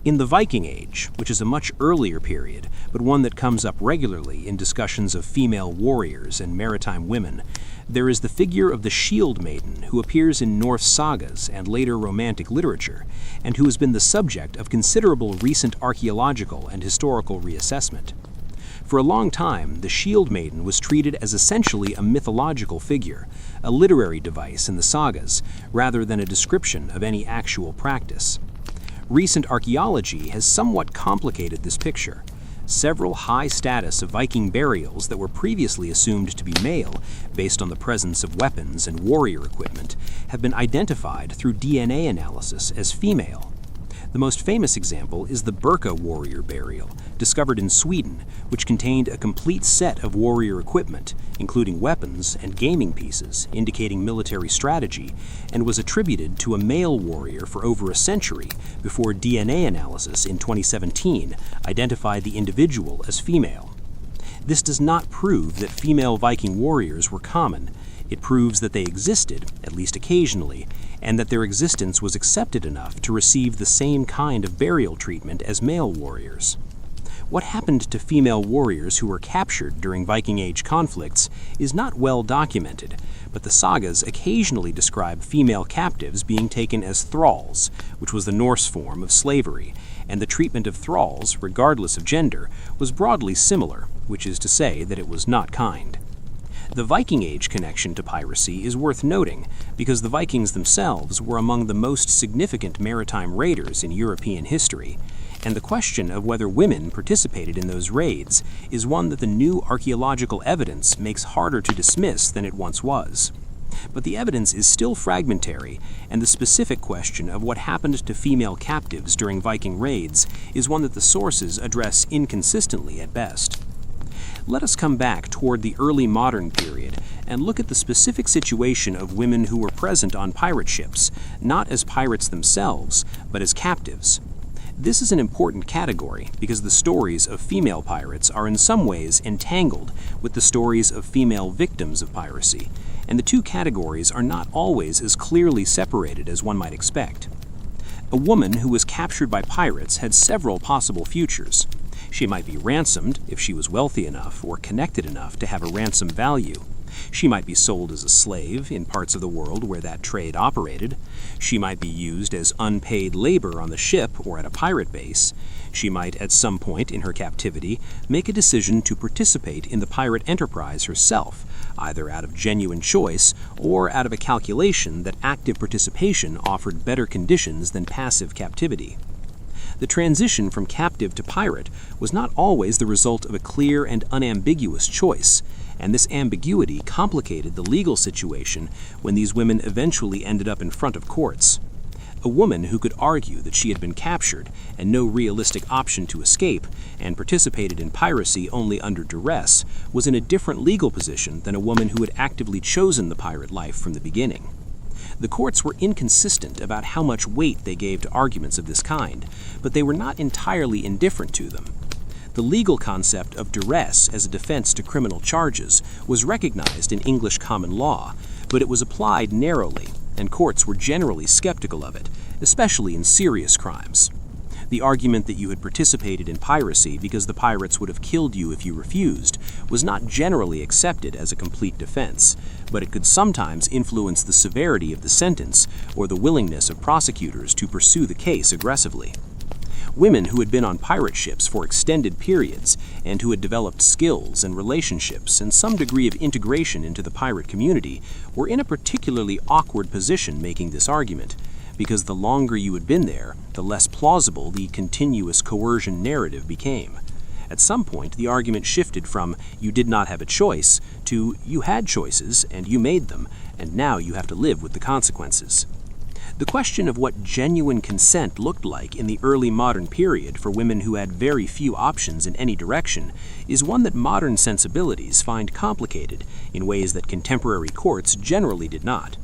In the Viking Age, which is a much earlier period, but one that comes up regularly in discussions of female warriors and maritime women, there is the figure of the shield maiden who appears in Norse sagas and later romantic literature, and who has been the subject of considerable recent archaeological and historical reassessment. For a long time, the shield maiden was treated as essentially a mythological figure, a literary device in the sagas, rather than a description of any actual practice. Recent archaeology has somewhat complicated this picture. Several high-status Viking burials that were previously assumed to be male, based on the presence of weapons and warrior equipment, have been identified through DNA analysis as female. The most famous example is the Burka warrior burial, discovered in Sweden, which contained a complete set of warrior equipment, including weapons and gaming pieces, indicating military strategy, and was attributed to a male warrior for over a century before DNA analysis in 2017 identified the individual as female. This does not prove that female Viking warriors were common. It proves that they existed, at least occasionally, and that their existence was accepted enough to receive the same kind of burial treatment as male warriors. What happened to female warriors who were captured during Viking Age conflicts is not well documented, but the sagas occasionally describe female captives being taken as thralls, which was the Norse form of slavery, and the treatment of thralls, regardless of gender, was broadly similar, which is to say that it was not kind. The Viking Age connection to piracy is worth noting because the Vikings themselves were among the most significant maritime raiders in European history, and the question of whether women participated in those raids is one that the new archaeological evidence makes harder to dismiss than it once was. But the evidence is still fragmentary, and the specific question of what happened to female captives during Viking raids is one that the sources address inconsistently at best. Let us come back toward the early modern period and look at the specific situation of women who were present on pirate ships, not as pirates themselves, but as captives. This is an important category because the stories of female pirates are in some ways entangled with the stories of female victims of piracy, and the two categories are not always as clearly separated as one might expect. A woman who was captured by pirates had several possible futures. She might be ransomed if she was wealthy enough or connected enough to have a ransom value. She might be sold as a slave in parts of the world where that trade operated. She might be used as unpaid labor on the ship or at a pirate base. She might, at some point in her captivity, make a decision to participate in the pirate enterprise herself, either out of genuine choice or out of a calculation that active participation offered better conditions than passive captivity. The transition from captive to pirate was not always the result of a clear and unambiguous choice, and this ambiguity complicated the legal situation when these women eventually ended up in front of courts. A woman who could argue that she had been captured and no realistic option to escape, and participated in piracy only under duress, was in a different legal position than a woman who had actively chosen the pirate life from the beginning. The courts were inconsistent about how much weight they gave to arguments of this kind, but they were not entirely indifferent to them. The legal concept of duress as a defense to criminal charges was recognized in English common law, but it was applied narrowly, and courts were generally skeptical of it, especially in serious crimes. The argument that you had participated in piracy because the pirates would have killed you if you refused was not generally accepted as a complete defense, but it could sometimes influence the severity of the sentence or the willingness of prosecutors to pursue the case aggressively. Women who had been on pirate ships for extended periods and who had developed skills and relationships and some degree of integration into the pirate community were in a particularly awkward position making this argument, because the longer you had been there, the less plausible the continuous coercion narrative became. At some point, the argument shifted from "you did not have a choice" to "you had choices and you made them, and now you have to live with the consequences." The question of what genuine consent looked like in the early modern period for women who had very few options in any direction is one that modern sensibilities find complicated in ways that contemporary courts generally did not.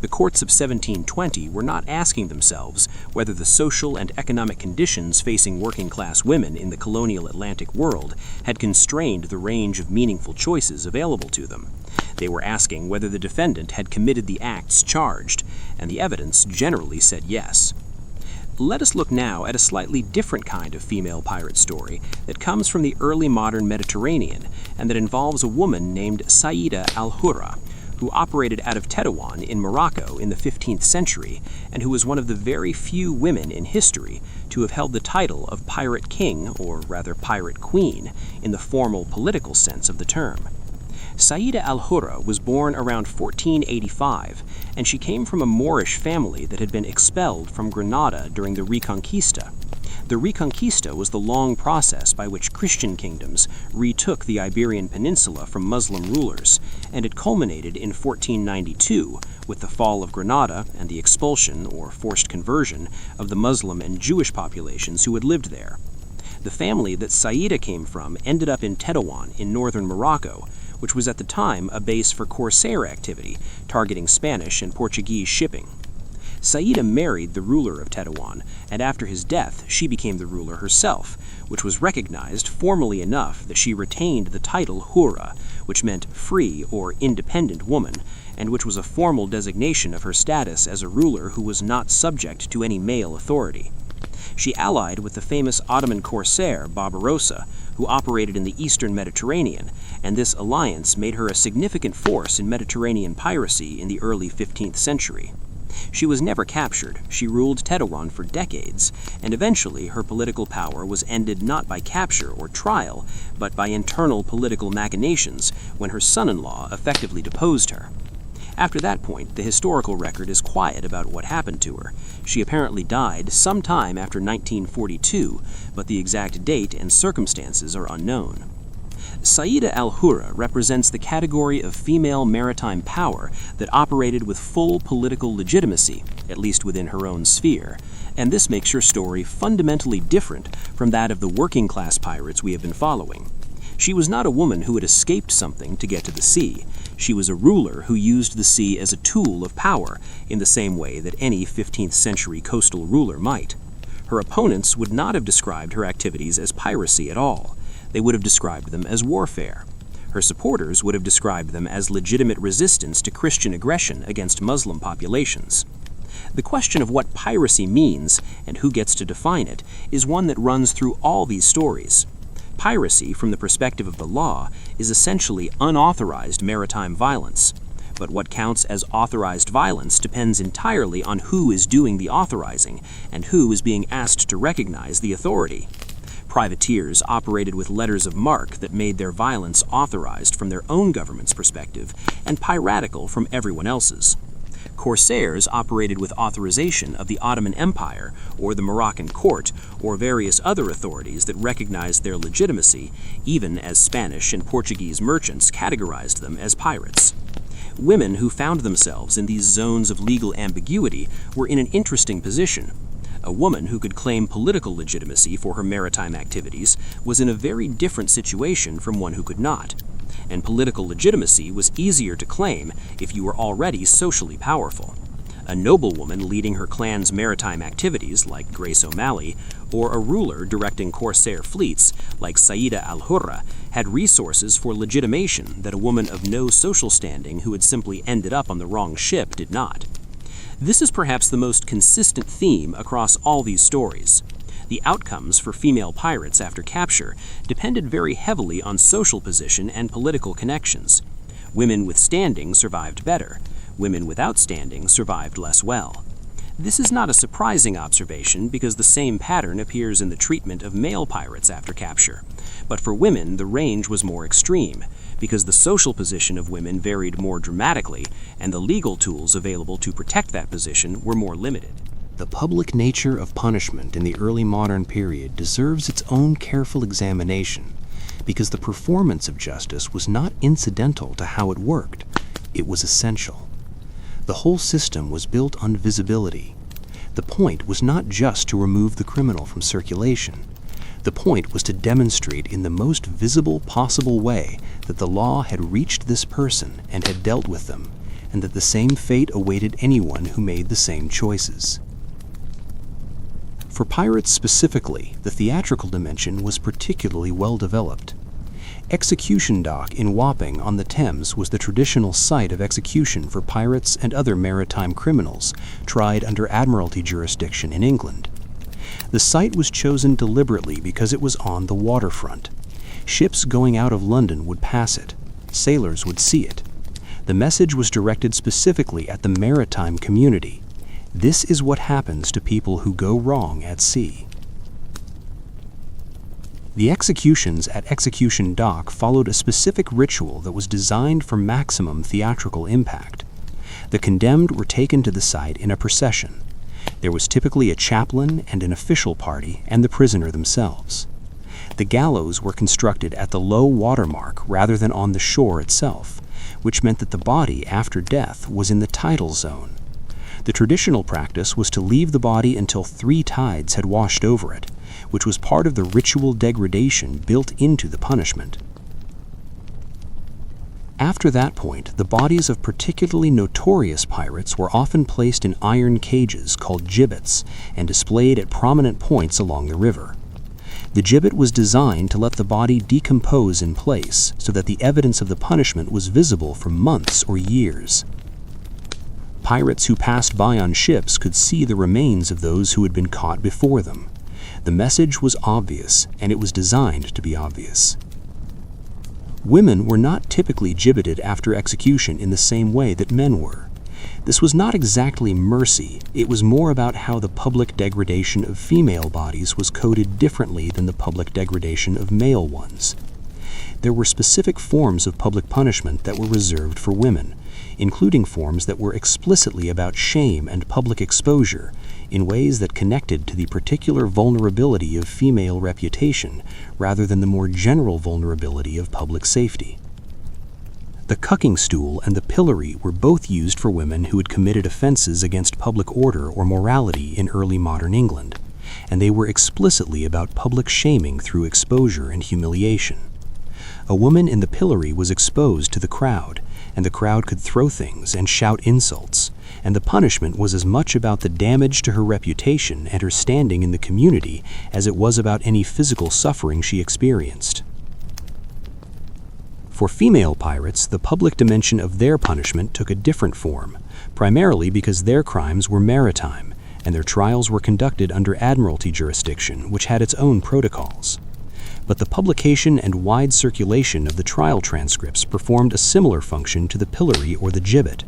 The courts of 1720 were not asking themselves whether the social and economic conditions facing working-class women in the colonial Atlantic world had constrained the range of meaningful choices available to them. They were asking whether the defendant had committed the acts charged, and the evidence generally said yes. Let us look now at a slightly different kind of female pirate story that comes from the early modern Mediterranean and that involves a woman named Sayyida al-Hurra, who operated out of Tetuan in Morocco in the 15th century and who was one of the very few women in history to have held the title of pirate king, or rather pirate queen, in the formal political sense of the term. Sayyida al-Hurra was born around 1485, and she came from a Moorish family that had been expelled from Granada during the Reconquista. The Reconquista was the long process by which Christian kingdoms retook the Iberian Peninsula from Muslim rulers, and it culminated in 1492 with the fall of Granada and the expulsion, or forced conversion, of the Muslim and Jewish populations who had lived there. The family that Sayyida came from ended up in Tetuan in northern Morocco, which was at the time a base for corsair activity, targeting Spanish and Portuguese shipping. Sayyida married the ruler of Tetuan, and after his death she became the ruler herself, which was recognized formally enough that she retained the title Hurra, which meant free or independent woman, and which was a formal designation of her status as a ruler who was not subject to any male authority. She allied with the famous Ottoman corsair Barbarossa, who operated in the eastern Mediterranean, and this alliance made her a significant force in Mediterranean piracy in the early 15th century. She was never captured. She ruled Tetuan for decades, and eventually her political power was ended not by capture or trial, but by internal political machinations when her son-in-law effectively deposed her. After that point, the historical record is quiet about what happened to her. She apparently died sometime after 1942, but the exact date and circumstances are unknown. Sayyida al-Hurra represents the category of female maritime power that operated with full political legitimacy, at least within her own sphere, and this makes her story fundamentally different from that of the working-class pirates we have been following. She was not a woman who had escaped something to get to the sea. She was a ruler who used the sea as a tool of power in the same way that any 15th century coastal ruler might. Her opponents would not have described her activities as piracy at all. They would have described them as warfare. Her supporters would have described them as legitimate resistance to Christian aggression against Muslim populations. The question of what piracy means and who gets to define it is one that runs through all these stories. Piracy, from the perspective of the law, is essentially unauthorized maritime violence. But what counts as authorized violence depends entirely on who is doing the authorizing and who is being asked to recognize the authority. Privateers operated with letters of marque that made their violence authorized from their own government's perspective and piratical from everyone else's. Corsairs operated with authorization of the Ottoman Empire or the Moroccan court or various other authorities that recognized their legitimacy, even as Spanish and Portuguese merchants categorized them as pirates. Women who found themselves in these zones of legal ambiguity were in an interesting position. A woman who could claim political legitimacy for her maritime activities was in a very different situation from one who could not. And political legitimacy was easier to claim if you were already socially powerful. A noblewoman leading her clan's maritime activities, like Grace O'Malley, or a ruler directing corsair fleets, like Sayyida al-Hurra, had resources for legitimation that a woman of no social standing who had simply ended up on the wrong ship did not. This is perhaps the most consistent theme across all these stories. The outcomes for female pirates after capture depended very heavily on social position and political connections. Women with standing survived better. Women without standing survived less well. This is not a surprising observation because the same pattern appears in the treatment of male pirates after capture. But for women, the range was more extreme, because the social position of women varied more dramatically, and the legal tools available to protect that position were more limited. The public nature of punishment in the early modern period deserves its own careful examination, because the performance of justice was not incidental to how it worked, it was essential. The whole system was built on visibility. The point was not just to remove the criminal from circulation. The point was to demonstrate in the most visible possible way that the law had reached this person and had dealt with them, and that the same fate awaited anyone who made the same choices. For pirates specifically, the theatrical dimension was particularly well developed. Execution Dock in Wapping on the Thames was the traditional site of execution for pirates and other maritime criminals tried under Admiralty jurisdiction in England. The site was chosen deliberately because it was on the waterfront. Ships going out of London would pass it. Sailors would see it. The message was directed specifically at the maritime community. This is what happens to people who go wrong at sea. The executions at Execution Dock followed a specific ritual that was designed for maximum theatrical impact. The condemned were taken to the site in a procession. There was typically a chaplain and an official party and the prisoner themselves. The gallows were constructed at the low water mark rather than on the shore itself, which meant that the body after death was in the tidal zone. The traditional practice was to leave the body until 3 tides had washed over it, which was part of the ritual degradation built into the punishment. After that point, the bodies of particularly notorious pirates were often placed in iron cages called gibbets and displayed at prominent points along the river. The gibbet was designed to let the body decompose in place so that the evidence of the punishment was visible for months or years. Pirates who passed by on ships could see the remains of those who had been caught before them. The message was obvious, and it was designed to be obvious. Women were not typically gibbeted after execution in the same way that men were. This was not exactly mercy, it was more about how the public degradation of female bodies was coded differently than the public degradation of male ones. There were specific forms of public punishment that were reserved for women, including forms that were explicitly about shame and public exposure in ways that connected to the particular vulnerability of female reputation rather than the more general vulnerability of public safety. The cucking stool and the pillory were both used for women who had committed offenses against public order or morality in early modern England, and they were explicitly about public shaming through exposure and humiliation. A woman in the pillory was exposed to the crowd, and the crowd could throw things and shout insults, and the punishment was as much about the damage to her reputation and her standing in the community as it was about any physical suffering she experienced. For female pirates, the public dimension of their punishment took a different form, primarily because their crimes were maritime, and their trials were conducted under Admiralty jurisdiction, which had its own protocols. But the publication and wide circulation of the trial transcripts performed a similar function to the pillory or the gibbet.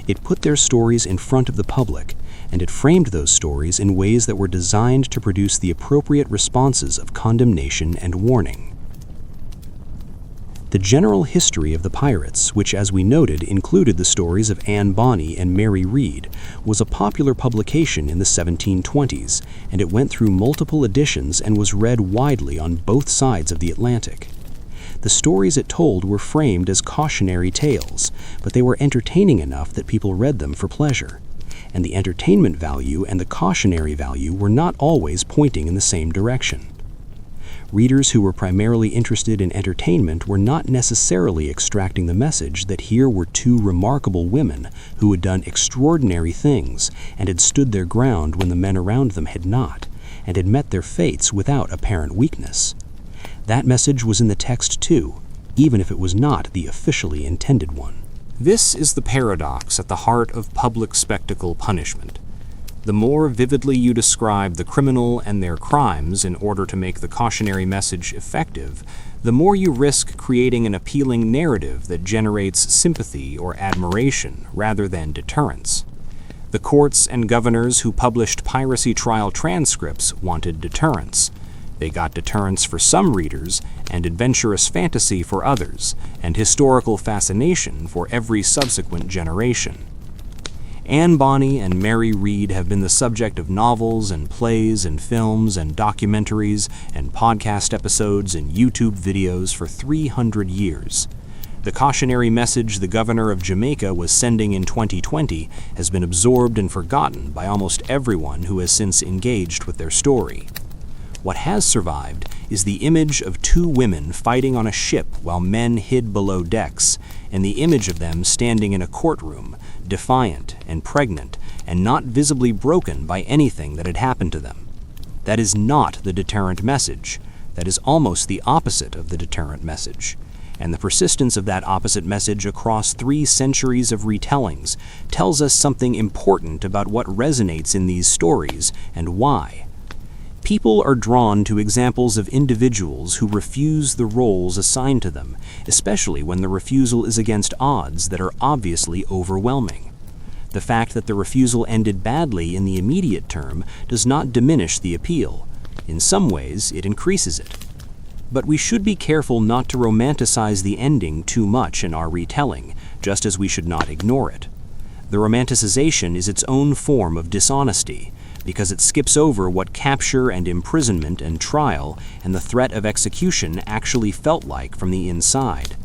It put their stories in front of the public, and it framed those stories in ways that were designed to produce the appropriate responses of condemnation and warning. The general history of the pirates, which as we noted included the stories of Anne Bonny and Mary Read, was a popular publication in the 1720s, and it went through multiple editions and was read widely on both sides of the Atlantic. The stories it told were framed as cautionary tales, but they were entertaining enough that people read them for pleasure. And the entertainment value and the cautionary value were not always pointing in the same direction. Readers who were primarily interested in entertainment were not necessarily extracting the message that here were 2 remarkable women who had done extraordinary things and had stood their ground when the men around them had not, and had met their fates without apparent weakness. That message was in the text too, even if it was not the officially intended one. This is the paradox at the heart of public spectacle punishment. The more vividly you describe the criminal and their crimes in order to make the cautionary message effective, the more you risk creating an appealing narrative that generates sympathy or admiration rather than deterrence. The courts and governors who published piracy trial transcripts wanted deterrence. They got deterrence for some readers, and adventurous fantasy for others, and historical fascination for every subsequent generation. Anne Bonny and Mary Read have been the subject of novels and plays and films and documentaries and podcast episodes and YouTube videos for 300 years. The cautionary message the governor of Jamaica was sending in 2020 has been absorbed and forgotten by almost everyone who has since engaged with their story. What has survived is the image of two women fighting on a ship while men hid below decks, and the image of them standing in a courtroom, defiant and pregnant, and not visibly broken by anything that had happened to them. That is not the deterrent message. That is almost the opposite of the deterrent message. And the persistence of that opposite message across 3 centuries of retellings tells us something important about what resonates in these stories and why. People are drawn to examples of individuals who refuse the roles assigned to them, especially when the refusal is against odds that are obviously overwhelming. The fact that the refusal ended badly in the immediate term does not diminish the appeal. In some ways, it increases it. But we should be careful not to romanticize the ending too much in our retelling, just as we should not ignore it. The romanticization is its own form of dishonesty, because it skips over what capture and imprisonment and trial and the threat of execution actually felt like from the inside.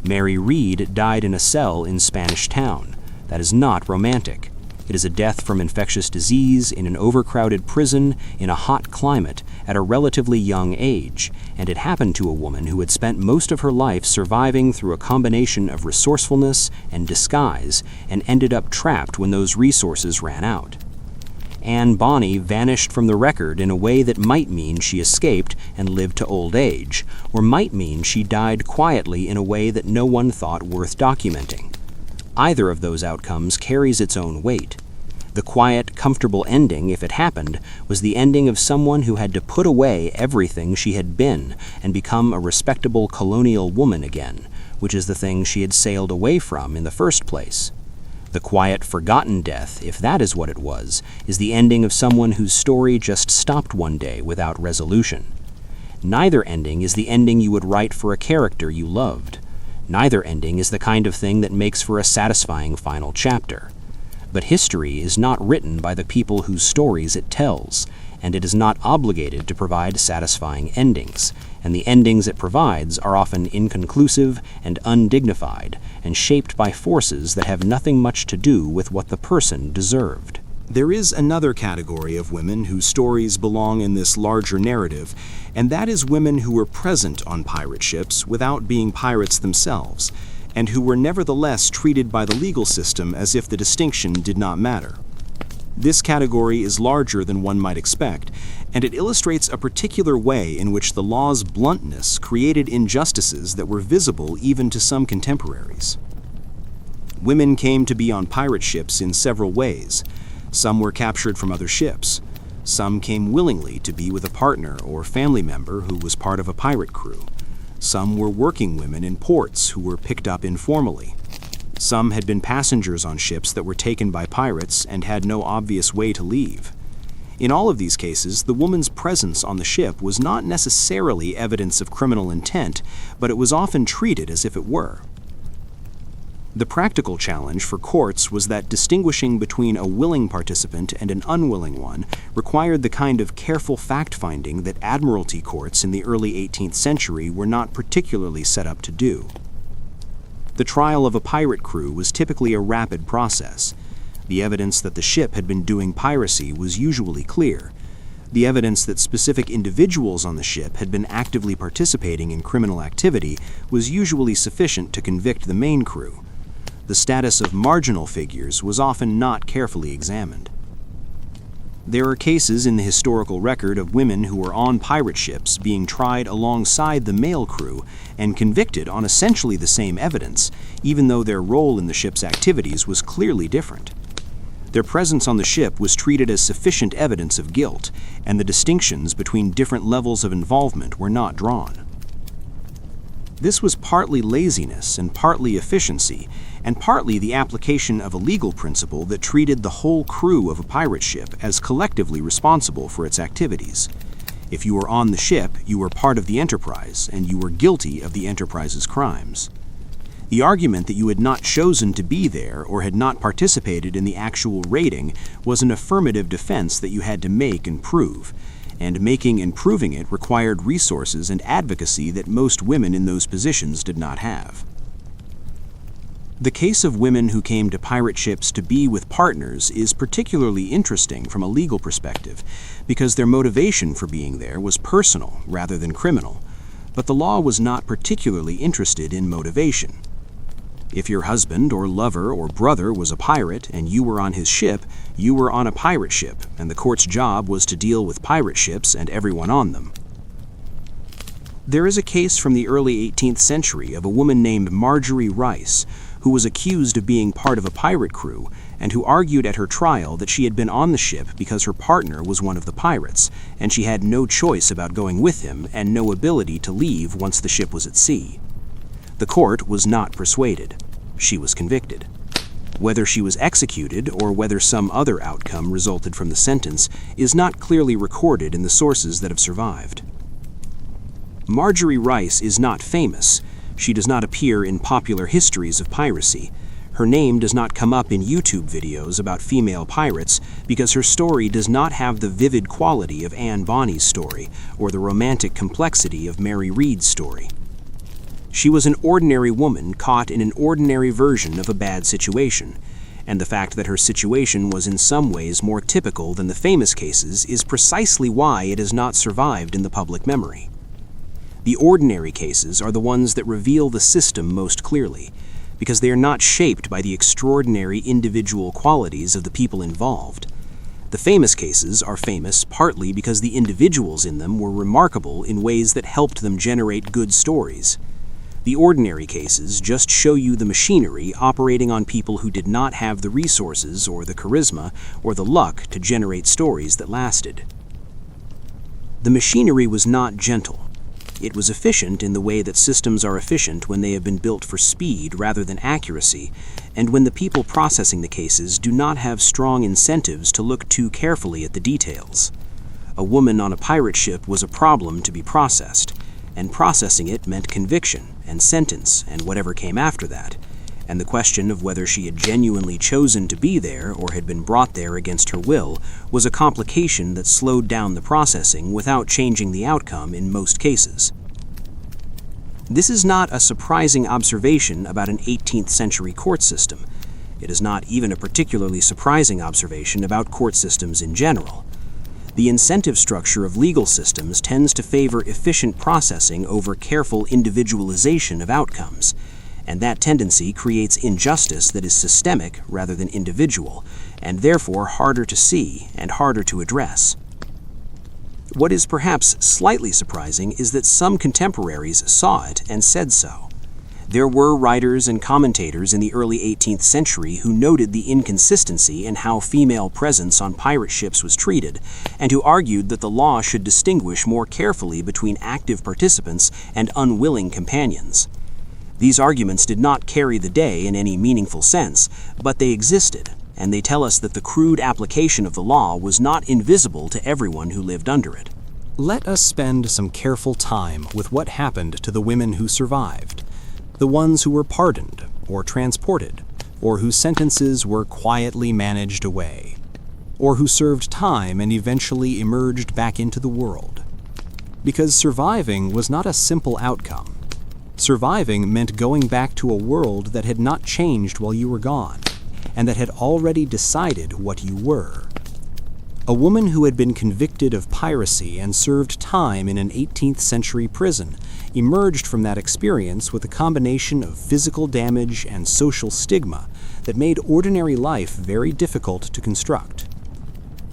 Mary Read died in a cell in Spanish Town. That is not romantic. It is a death from infectious disease in an overcrowded prison in a hot climate at a relatively young age, and it happened to a woman who had spent most of her life surviving through a combination of resourcefulness and disguise and ended up trapped when those resources ran out. Bonny vanished from the record in a way that might mean she escaped and lived to old age, or might mean she died quietly in a way that no one thought worth documenting. Either of those outcomes carries its own weight. The quiet, comfortable ending, if it happened, was the ending of someone who had to put away everything she had been and become a respectable colonial woman again, which is the thing she had sailed away from in the first place. The quiet, forgotten death, if that is what it was, is the ending of someone whose story just stopped one day without resolution. Neither ending is the ending you would write for a character you loved. Neither ending is the kind of thing that makes for a satisfying final chapter. But history is not written by the people whose stories it tells, and it is not obligated to provide satisfying endings, and the endings it provides are often inconclusive and undignified, and shaped by forces that have nothing much to do with what the person deserved. There is another category of women whose stories belong in this larger narrative, and that is women who were present on pirate ships without being pirates themselves, and who were nevertheless treated by the legal system as if the distinction did not matter. This category is larger than one might expect, and it illustrates a particular way in which the law's bluntness created injustices that were visible even to some contemporaries. Women came to be on pirate ships in several ways. Some were captured from other ships. Some came willingly to be with a partner or family member who was part of a pirate crew. Some were working women in ports who were picked up informally. Some had been passengers on ships that were taken by pirates and had no obvious way to leave. In all of these cases, the woman's presence on the ship was not necessarily evidence of criminal intent, but it was often treated as if it were. The practical challenge for courts was that distinguishing between a willing participant and an unwilling one required the kind of careful fact-finding that admiralty courts in the early 18th century were not particularly set up to do. The trial of a pirate crew was typically a rapid process. The evidence that the ship had been doing piracy was usually clear. The evidence that specific individuals on the ship had been actively participating in criminal activity was usually sufficient to convict the main crew. The status of marginal figures was often not carefully examined. There are cases in the historical record of women who were on pirate ships being tried alongside the male crew and convicted on essentially the same evidence, even though their role in the ship's activities was clearly different. Their presence on the ship was treated as sufficient evidence of guilt, and the distinctions between different levels of involvement were not drawn. This was partly laziness and partly efficiency, and partly the application of a legal principle that treated the whole crew of a pirate ship as collectively responsible for its activities. If you were on the ship, you were part of the enterprise, and you were guilty of the enterprise's crimes. The argument that you had not chosen to be there or had not participated in the actual raiding was an affirmative defense that you had to make and prove, and making and proving it required resources and advocacy that most women in those positions did not have. The case of women who came to pirate ships to be with partners is particularly interesting from a legal perspective because their motivation for being there was personal rather than criminal, but the law was not particularly interested in motivation. If your husband or lover or brother was a pirate and you were on his ship, you were on a pirate ship, and the court's job was to deal with pirate ships and everyone on them. There is a case from the early 18th century of a woman named Marjorie Rice, who was accused of being part of a pirate crew and who argued at her trial that she had been on the ship because her partner was one of the pirates, and she had no choice about going with him and no ability to leave once the ship was at sea. The court was not persuaded. She was convicted. Whether she was executed or whether some other outcome resulted from the sentence is not clearly recorded in the sources that have survived. Marjorie Rice is not famous. She does not appear in popular histories of piracy. Her name does not come up in YouTube videos about female pirates because her story does not have the vivid quality of Anne Bonny's story or the romantic complexity of Mary Read's story. She was an ordinary woman caught in an ordinary version of a bad situation, and the fact that her situation was in some ways more typical than the famous cases is precisely why it has not survived in the public memory. The ordinary cases are the ones that reveal the system most clearly, because they are not shaped by the extraordinary individual qualities of the people involved. The famous cases are famous partly because the individuals in them were remarkable in ways that helped them generate good stories. The ordinary cases just show you the machinery operating on people who did not have the resources or the charisma or the luck to generate stories that lasted. The machinery was not gentle. It was efficient in the way that systems are efficient when they have been built for speed rather than accuracy, and when the people processing the cases do not have strong incentives to look too carefully at the details. A woman on a pirate ship was a problem to be processed, and processing it meant conviction and sentence and whatever came after that, and the question of whether she had genuinely chosen to be there or had been brought there against her will was a complication that slowed down the processing without changing the outcome in most cases. This is not a surprising observation about an 18th century court system. It is not even a particularly surprising observation about court systems in general. The incentive structure of legal systems tends to favor efficient processing over careful individualization of outcomes, and that tendency creates injustice that is systemic rather than individual, and therefore harder to see and harder to address. What is perhaps slightly surprising is that some contemporaries saw it and said so. There were writers and commentators in the early 18th century who noted the inconsistency in how female presence on pirate ships was treated, and who argued that the law should distinguish more carefully between active participants and unwilling companions. These arguments did not carry the day in any meaningful sense, but they existed, and they tell us that the crude application of the law was not invisible to everyone who lived under it. Let us spend some careful time with what happened to the women who survived, the ones who were pardoned or transported, or whose sentences were quietly managed away, or who served time and eventually emerged back into the world. Because surviving was not a simple outcome. Surviving meant going back to a world that had not changed while you were gone, and that had already decided what you were. A woman who had been convicted of piracy and served time in an 18th century prison emerged from that experience with a combination of physical damage and social stigma that made ordinary life very difficult to construct.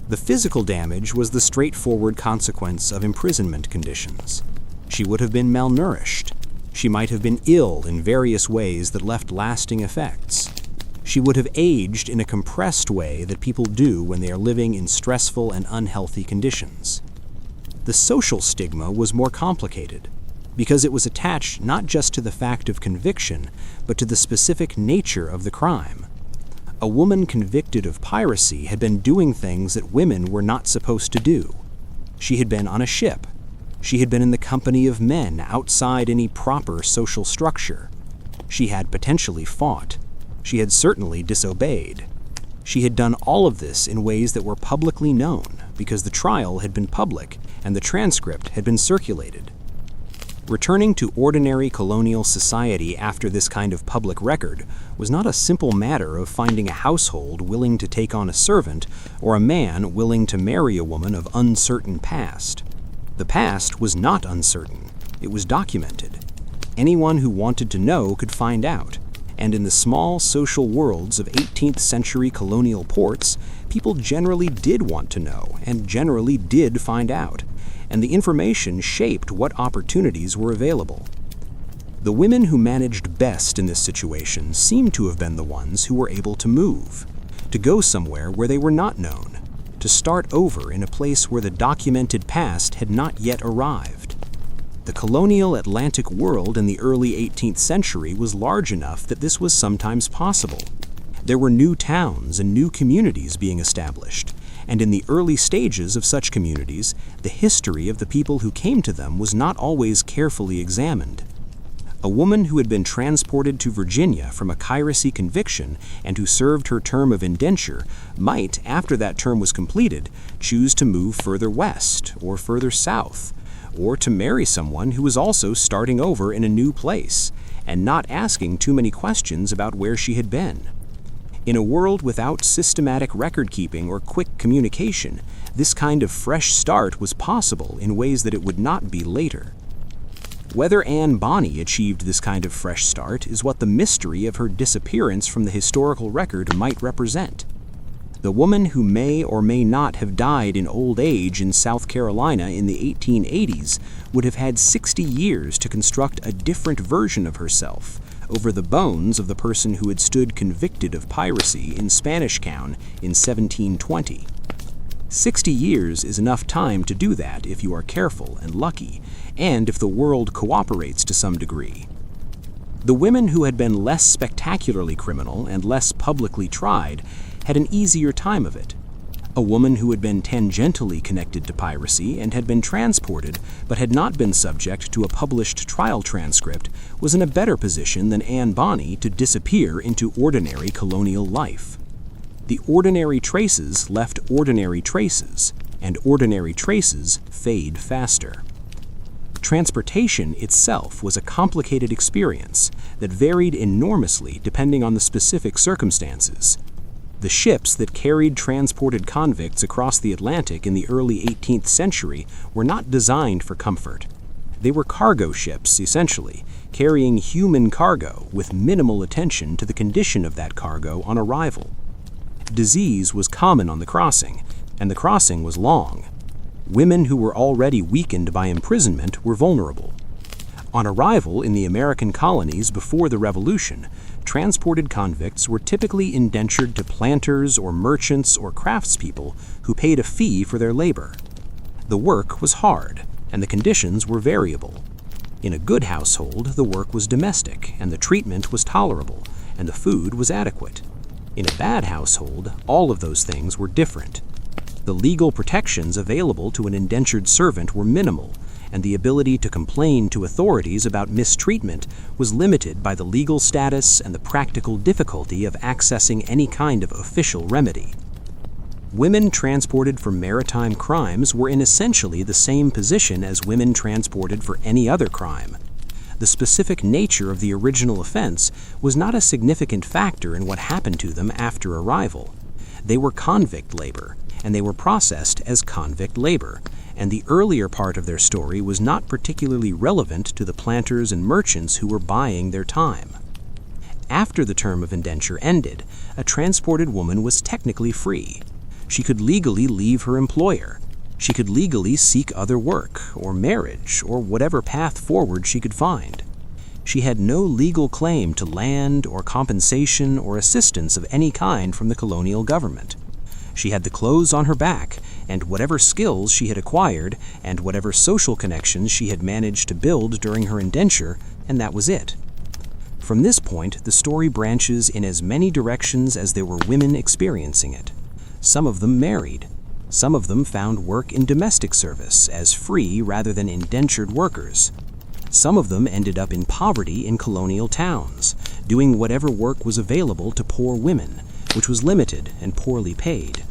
The physical damage was the straightforward consequence of imprisonment conditions. She would have been malnourished. She might have been ill in various ways that left lasting effects. She would have aged in a compressed way that people do when they are living in stressful and unhealthy conditions. The social stigma was more complicated, because it was attached not just to the fact of conviction, but to the specific nature of the crime. A woman convicted of piracy had been doing things that women were not supposed to do. She had been on a ship. She had been in the company of men outside any proper social structure. She had potentially fought. She had certainly disobeyed. She had done all of this in ways that were publicly known because the trial had been public and the transcript had been circulated. Returning to ordinary colonial society after this kind of public record was not a simple matter of finding a household willing to take on a servant or a man willing to marry a woman of uncertain past. The past was not uncertain. It was documented. Anyone who wanted to know could find out. And in the small social worlds of 18th century colonial ports, people generally did want to know and generally did find out. And the information shaped what opportunities were available. The women who managed best in this situation seemed to have been the ones who were able to move, to go somewhere where they were not known, to start over in a place where the documented past had not yet arrived. The colonial Atlantic world in the early 18th century was large enough that this was sometimes possible. There were new towns and new communities being established, and in the early stages of such communities, the history of the people who came to them was not always carefully examined. A woman who had been transported to Virginia from a piracy conviction and who served her term of indenture might, after that term was completed, choose to move further west or further south, or to marry someone who was also starting over in a new place and not asking too many questions about where she had been. In a world without systematic record-keeping or quick communication, this kind of fresh start was possible in ways that it would not be later. Whether Bonny achieved this kind of fresh start is what the mystery of her disappearance from the historical record might represent. The woman who may or may not have died in old age in South Carolina in the 1880s would have had 60 years to construct a different version of herself over the bones of the person who had stood convicted of piracy in Spanish Town in 1720. 60 years is enough time to do that if you are careful and lucky, and if the world cooperates to some degree. The women who had been less spectacularly criminal and less publicly tried had an easier time of it. A woman who had been tangentially connected to piracy and had been transported but had not been subject to a published trial transcript was in a better position than Bonny to disappear into ordinary colonial life. The ordinary traces left ordinary traces, and ordinary traces fade faster. Transportation itself was a complicated experience that varied enormously depending on the specific circumstances. The ships that carried transported convicts across the Atlantic in the early 18th century were not designed for comfort. They were cargo ships, essentially, carrying human cargo with minimal attention to the condition of that cargo on arrival. Disease was common on the crossing, and the crossing was long. Women who were already weakened by imprisonment were vulnerable. On arrival in the American colonies before the Revolution, transported convicts were typically indentured to planters or merchants or craftspeople who paid a fee for their labor. The work was hard, and the conditions were variable. In a good household, the work was domestic, and the treatment was tolerable, and the food was adequate. In a bad household, all of those things were different. The legal protections available to an indentured servant were minimal, and the ability to complain to authorities about mistreatment was limited by the legal status and the practical difficulty of accessing any kind of official remedy. Women transported for maritime crimes were in essentially the same position as women transported for any other crime. The specific nature of the original offense was not a significant factor in what happened to them after arrival. They were convict labor, and they were processed as convict labor, and the earlier part of their story was not particularly relevant to the planters and merchants who were buying their time. After the term of indenture ended, a transported woman was technically free. She could legally leave her employer. She could legally seek other work, or marriage, or whatever path forward she could find. She had no legal claim to land or compensation or assistance of any kind from the colonial government. She had the clothes on her back, and whatever skills she had acquired, and whatever social connections she had managed to build during her indenture, and that was it. From this point, the story branches in as many directions as there were women experiencing it. Some of them married. Some of them found work in domestic service as free rather than indentured workers. Some of them ended up in poverty in colonial towns, doing whatever work was available to poor women, which was limited and poorly paid.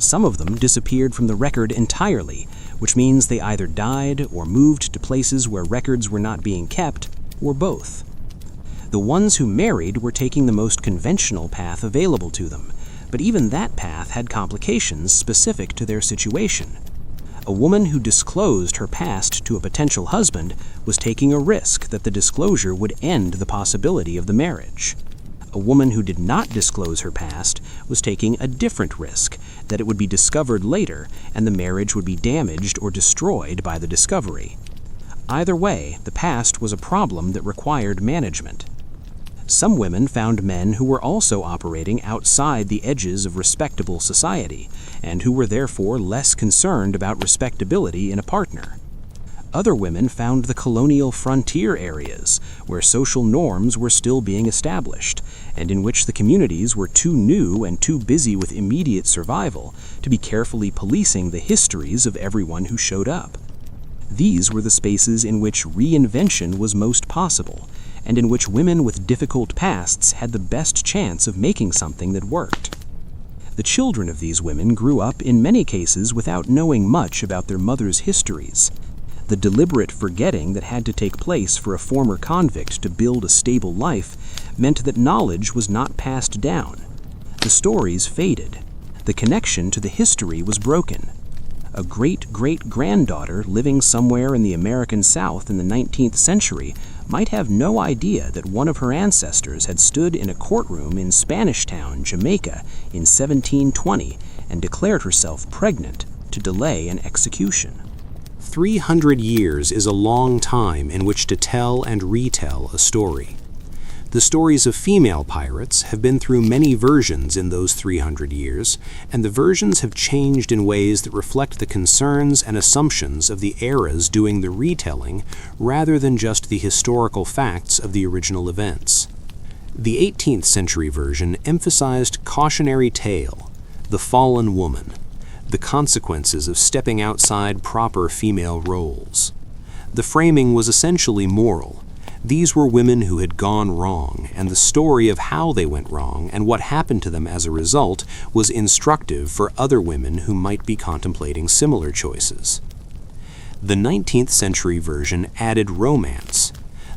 Some of them disappeared from the record entirely, which means they either died or moved to places where records were not being kept, or both. The ones who married were taking the most conventional path available to them, but even that path had complications specific to their situation. A woman who disclosed her past to a potential husband was taking a risk that the disclosure would end the possibility of the marriage. A woman who did not disclose her past was taking a different risk, that it would be discovered later and the marriage would be damaged or destroyed by the discovery. Either way, the past was a problem that required management. Some women found men who were also operating outside the edges of respectable society, and who were therefore less concerned about respectability in a partner. Other women found the colonial frontier areas, where social norms were still being established, and in which the communities were too new and too busy with immediate survival to be carefully policing the histories of everyone who showed up. These were the spaces in which reinvention was most possible, and in which women with difficult pasts had the best chance of making something that worked. The children of these women grew up in many cases without knowing much about their mothers' histories. The deliberate forgetting that had to take place for a former convict to build a stable life meant that knowledge was not passed down. The stories faded. The connection to the history was broken. A great-great-granddaughter living somewhere in the American South in the 19th century might have no idea that one of her ancestors had stood in a courtroom in Spanish Town, Jamaica, in 1720 and declared herself pregnant to delay an execution. 300 years is a long time in which to tell and retell a story. The stories of female pirates have been through many versions in those 300 years, and the versions have changed in ways that reflect the concerns and assumptions of the eras doing the retelling rather than just the historical facts of the original events. The 18th century version emphasized cautionary tale, the fallen woman, the consequences of stepping outside proper female roles. The framing was essentially moral. These were women who had gone wrong, and the story of how they went wrong and what happened to them as a result was instructive for other women who might be contemplating similar choices. The 19th century version added romance.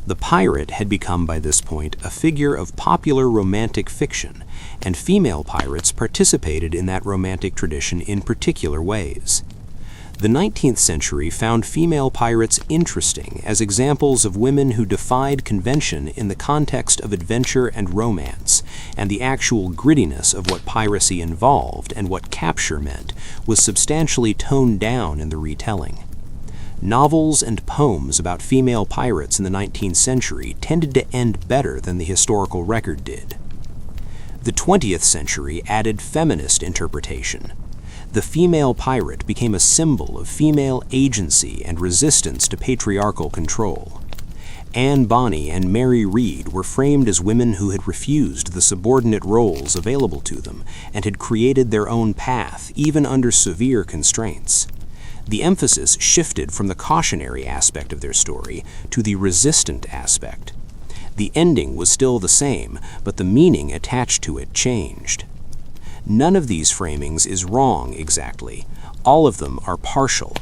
The pirate had become by this point a figure of popular romantic fiction, and female pirates participated in that romantic tradition in particular ways. The 19th century found female pirates interesting as examples of women who defied convention in the context of adventure and romance, and the actual grittiness of what piracy involved and what capture meant was substantially toned down in the retelling. Novels and poems about female pirates in the 19th century tended to end better than the historical record did. The 20th century added feminist interpretation. The female pirate became a symbol of female agency and resistance to patriarchal control. Bonny and Mary Read were framed as women who had refused the subordinate roles available to them and had created their own path, even under severe constraints. The emphasis shifted from the cautionary aspect of their story to the resistant aspect. The ending was still the same, but the meaning attached to it changed. None of these framings is wrong exactly. All of them are partial.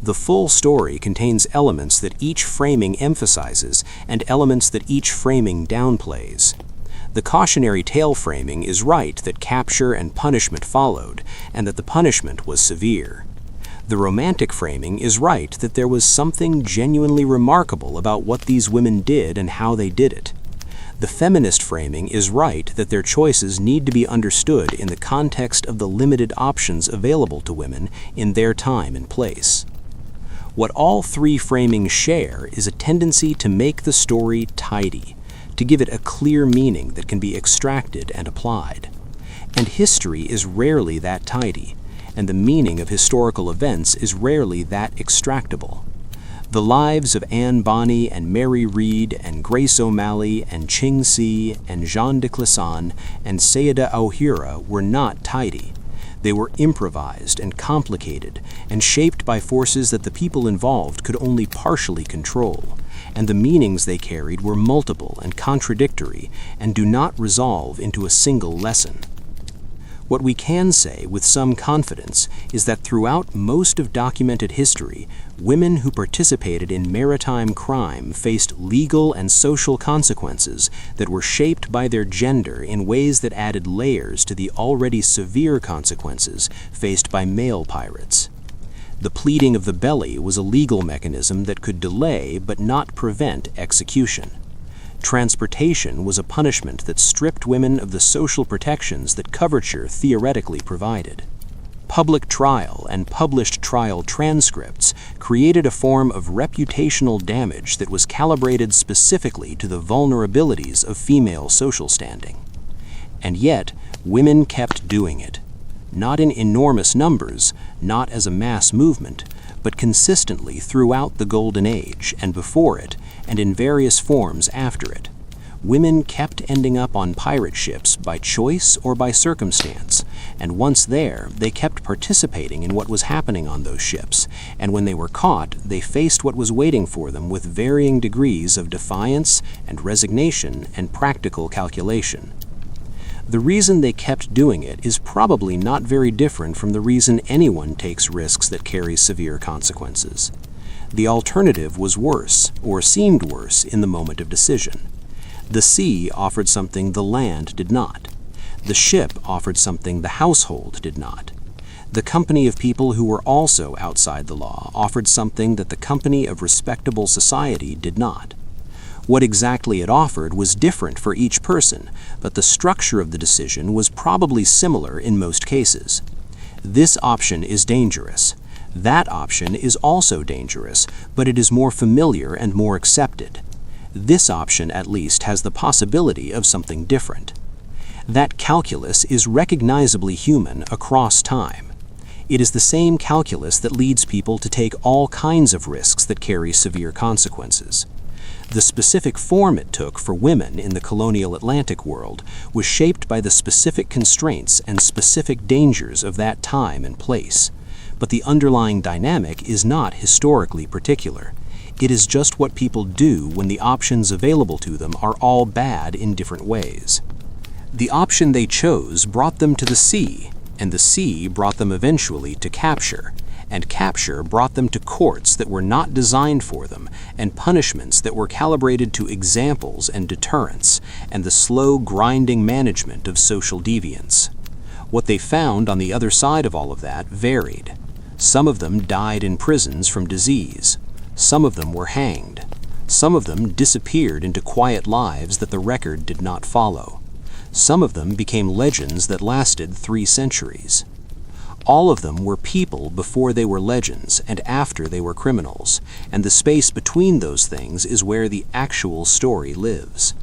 The full story contains elements that each framing emphasizes and elements that each framing downplays. The cautionary tale framing is right that capture and punishment followed, and that the punishment was severe. The romantic framing is right that there was something genuinely remarkable about what these women did and how they did it. The feminist framing is right that their choices need to be understood in the context of the limited options available to women in their time and place. What all three framings share is a tendency to make the story tidy, to give it a clear meaning that can be extracted and applied. And history is rarely that tidy, and the meaning of historical events is rarely that extractable. The lives of Bonny and Mary Read and Grace O'Malley and Ching Shih and Jean de Clisson and Sayyida Hurra were not tidy. They were improvised and complicated and shaped by forces that the people involved could only partially control, and the meanings they carried were multiple and contradictory and do not resolve into a single lesson. What we can say with some confidence is that throughout most of documented history, women who participated in maritime crime faced legal and social consequences that were shaped by their gender in ways that added layers to the already severe consequences faced by male pirates. The pleading of the belly was a legal mechanism that could delay but not prevent execution. Transportation was a punishment that stripped women of the social protections that coverture theoretically provided. Public trial and published trial transcripts created a form of reputational damage that was calibrated specifically to the vulnerabilities of female social standing. And yet, women kept doing it. Not in enormous numbers, not as a mass movement, but consistently throughout the Golden Age and before it, and in various forms after it. Women kept ending up on pirate ships by choice or by circumstance, and once there, they kept participating in what was happening on those ships, and when they were caught, they faced what was waiting for them with varying degrees of defiance and resignation and practical calculation. The reason they kept doing it is probably not very different from the reason anyone takes risks that carry severe consequences. The alternative was worse, or seemed worse, in the moment of decision. The sea offered something the land did not. The ship offered something the household did not. The company of people who were also outside the law offered something that the company of respectable society did not. What exactly it offered was different for each person, but the structure of the decision was probably similar in most cases. This option is dangerous. That option is also dangerous, but it is more familiar and more accepted. This option, at least, has the possibility of something different. That calculus is recognizably human across time. It is the same calculus that leads people to take all kinds of risks that carry severe consequences. The specific form it took for women in the colonial Atlantic world was shaped by the specific constraints and specific dangers of that time and place. But the underlying dynamic is not historically particular. It is just what people do when the options available to them are all bad in different ways. The option they chose brought them to the sea, and the sea brought them eventually to capture, and capture brought them to courts that were not designed for them, and punishments that were calibrated to examples and deterrence, and the slow grinding management of social deviance. What they found on the other side of all of that varied. Some of them died in prisons from disease. Some of them were hanged. Some of them disappeared into quiet lives that the record did not follow. Some of them became legends that lasted 3 centuries. All of them were people before they were legends and after they were criminals, and the space between those things is where the actual story lives.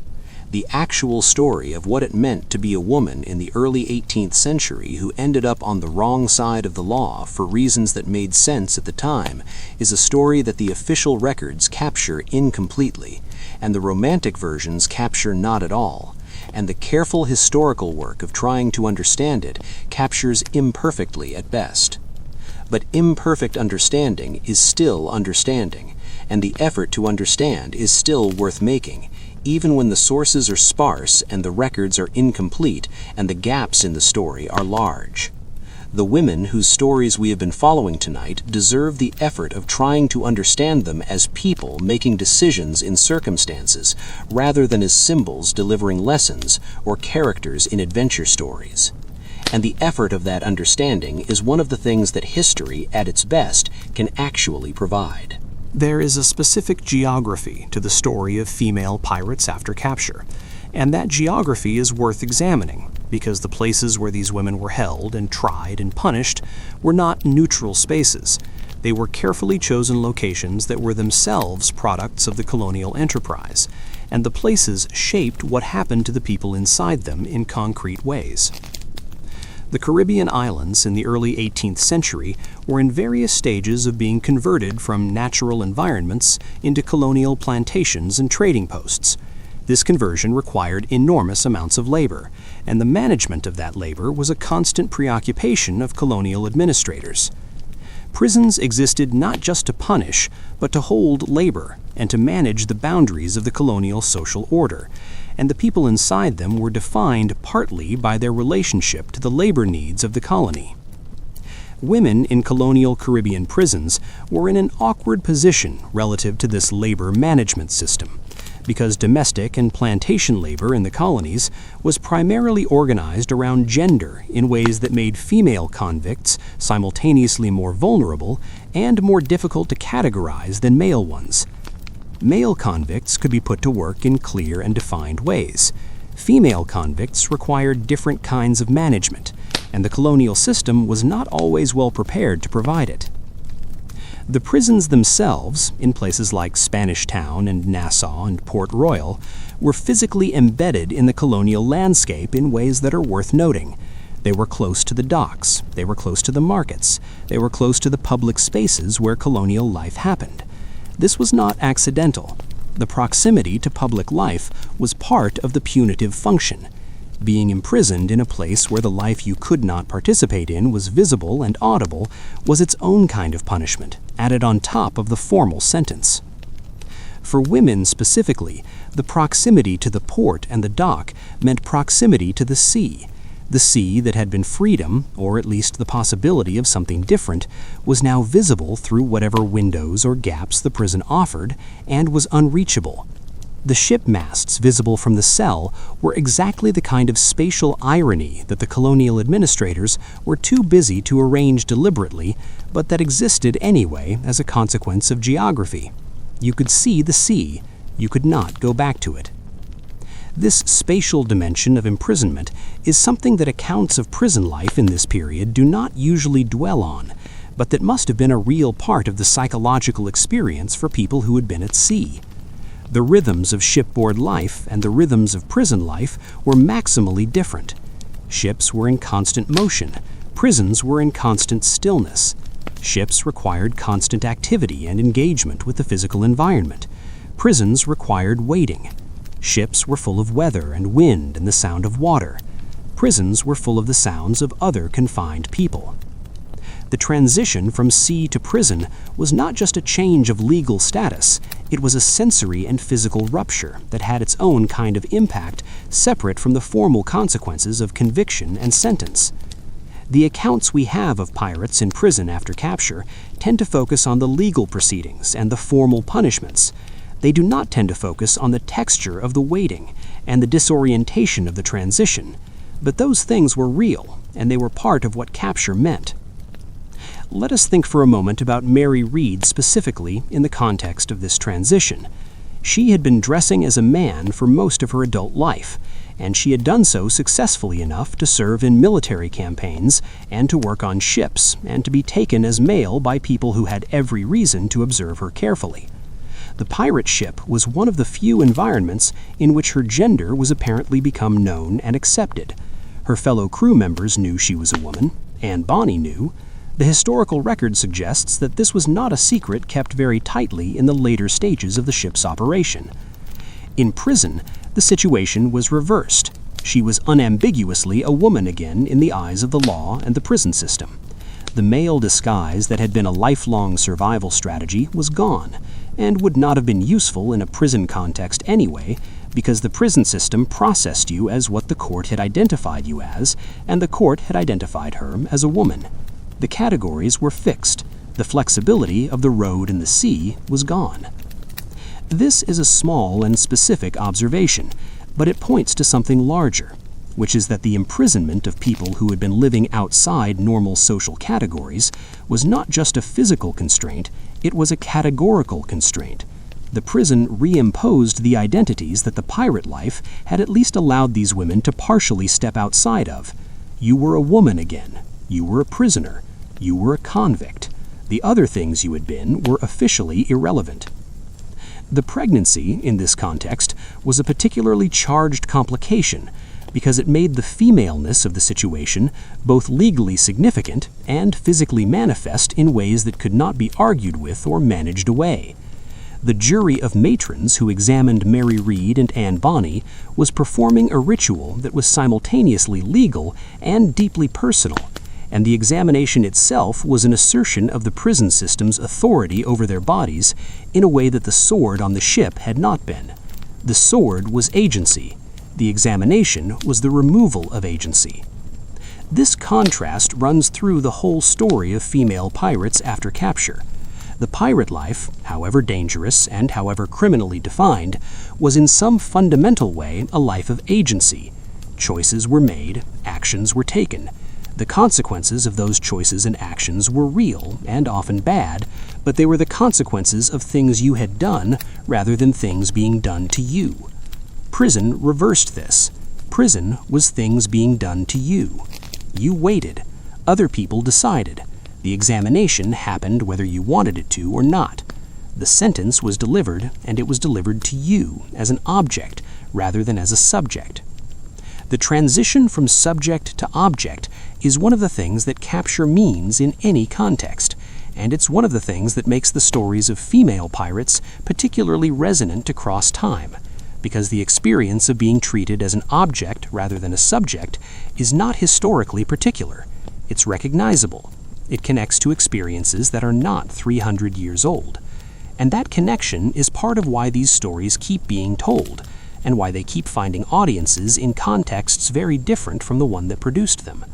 The actual story of what it meant to be a woman in the early 18th century who ended up on the wrong side of the law for reasons that made sense at the time is a story that the official records capture incompletely, and the romantic versions capture not at all, and the careful historical work of trying to understand it captures imperfectly at best. But imperfect understanding is still understanding, and the effort to understand is still worth making, even when the sources are sparse and the records are incomplete and the gaps in the story are large. The women whose stories we have been following tonight deserve the effort of trying to understand them as people making decisions in circumstances, rather than as symbols delivering lessons or characters in adventure stories. And the effort of that understanding is one of the things that history, at its best, can actually provide. There is a specific geography to the story of female pirates after capture, and that geography is worth examining because the places where these women were held and tried and punished were not neutral spaces. They were carefully chosen locations that were themselves products of the colonial enterprise, and the places shaped what happened to the people inside them in concrete ways. The Caribbean islands in the early 18th century were in various stages of being converted from natural environments into colonial plantations and trading posts. This conversion required enormous amounts of labor, and the management of that labor was a constant preoccupation of colonial administrators. Prisons existed not just to punish, but to hold labor and to manage the boundaries of the colonial social order, and the people inside them were defined partly by their relationship to the labor needs of the colony. Women in colonial Caribbean prisons were in an awkward position relative to this labor management system, because domestic and plantation labor in the colonies was primarily organized around gender in ways that made female convicts simultaneously more vulnerable and more difficult to categorize than male ones. Male convicts could be put to work in clear and defined ways. Female convicts required different kinds of management, and the colonial system was not always well prepared to provide it. The prisons themselves, in places like Spanish Town and Nassau and Port Royal, were physically embedded in the colonial landscape in ways that are worth noting. They were close to the docks, they were close to the markets, they were close to the public spaces where colonial life happened. This was not accidental. The proximity to public life was part of the punitive function. Being imprisoned in a place where the life you could not participate in was visible and audible was its own kind of punishment, added on top of the formal sentence. For women specifically, the proximity to the port and the dock meant proximity to the sea. The sea that had been freedom, or at least the possibility of something different, was now visible through whatever windows or gaps the prison offered, and was unreachable. The ship masts visible from the cell were exactly the kind of spatial irony that the colonial administrators were too busy to arrange deliberately, but that existed anyway as a consequence of geography. You could see the sea, you could not go back to it. This spatial dimension of imprisonment is something that accounts of prison life in this period do not usually dwell on, but that must have been a real part of the psychological experience for people who had been at sea. The rhythms of shipboard life and the rhythms of prison life were maximally different. Ships were in constant motion, prisons were in constant stillness. Ships required constant activity and engagement with the physical environment. Prisons required waiting. Ships were full of weather and wind and the sound of water. Prisons were full of the sounds of other confined people. The transition from sea to prison was not just a change of legal status, it was a sensory and physical rupture that had its own kind of impact separate from the formal consequences of conviction and sentence. The accounts we have of pirates in prison after capture tend to focus on the legal proceedings and the formal punishments. They do not tend to focus on the texture of the waiting and the disorientation of the transition, but those things were real, and they were part of what capture meant. Let us think for a moment about Mary Read specifically in the context of this transition. She had been dressing as a man for most of her adult life, and she had done so successfully enough to serve in military campaigns and to work on ships and to be taken as male by people who had every reason to observe her carefully. The pirate ship was one of the few environments in which her gender was apparently become known and accepted. Her fellow crew members knew she was a woman, and Bonny knew. The historical record suggests that this was not a secret kept very tightly in the later stages of the ship's operation. In prison, the situation was reversed. She was unambiguously a woman again in the eyes of the law and the prison system. The male disguise that had been a lifelong survival strategy was gone, and would not have been useful in a prison context anyway, because the prison system processed you as what the court had identified you as, and the court had identified her as a woman. The categories were fixed. The flexibility of the road and the sea was gone. This is a small and specific observation, but it points to something larger, which is that the imprisonment of people who had been living outside normal social categories was not just a physical constraint, it was a categorical constraint. The prison reimposed the identities that the pirate life had at least allowed these women to partially step outside of. You were a woman again. You were a prisoner. You were a convict. The other things you had been were officially irrelevant. The pregnancy, in this context, was a particularly charged complication because it made the femaleness of the situation both legally significant and physically manifest in ways that could not be argued with or managed away. The jury of matrons who examined Mary Read and Anne Bonny was performing a ritual that was simultaneously legal and deeply personal, and the examination itself was an assertion of the prison system's authority over their bodies in a way that the sword on the ship had not been. The sword was agency. The examination was the removal of agency. This contrast runs through the whole story of female pirates after capture. The pirate life, however dangerous and however criminally defined, was in some fundamental way a life of agency. Choices were made, actions were taken. The consequences of those choices and actions were real and often bad, but they were the consequences of things you had done rather than things being done to you. Prison reversed this. Prison was things being done to you. You waited. Other people decided. The examination happened whether you wanted it to or not. The sentence was delivered, and it was delivered to you as an object rather than as a subject. The transition from subject to object is one of the things that capture means in any context, and it's one of the things that makes the stories of female pirates particularly resonant across time, because the experience of being treated as an object rather than a subject is not historically particular. It's recognizable. It connects to experiences that are not 300 years old. And that connection is part of why these stories keep being told, and why they keep finding audiences in contexts very different from the one that produced them.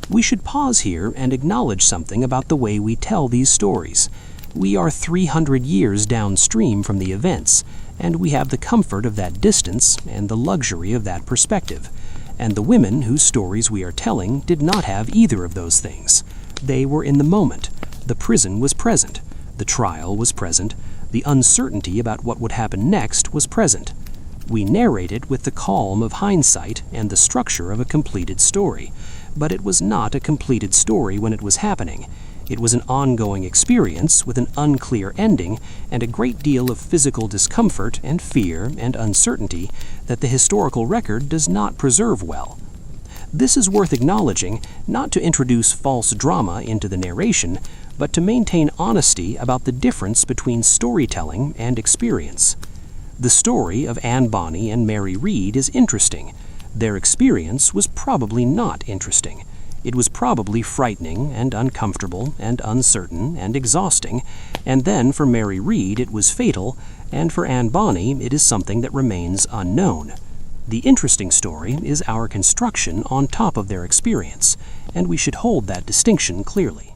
We should pause here and acknowledge something about the way we tell these stories. We are 300 years downstream from the events, and we have the comfort of that distance and the luxury of that perspective. And the women whose stories we are telling did not have either of those things. They were in the moment. The prison was present. The trial was present. The uncertainty about what would happen next was present. We narrate it with the calm of hindsight and the structure of a completed story, but it was not a completed story when it was happening. It was an ongoing experience with an unclear ending and a great deal of physical discomfort and fear and uncertainty that the historical record does not preserve well. This is worth acknowledging, not to introduce false drama into the narration, but to maintain honesty about the difference between storytelling and experience. The story of Anne Bonny and Mary Read is interesting. Their experience was probably not interesting. It was probably frightening and uncomfortable and uncertain and exhausting, and then for Mary Read it was fatal, and for Anne Bonny it is something that remains unknown. The interesting story is our construction on top of their experience, and we should hold that distinction clearly.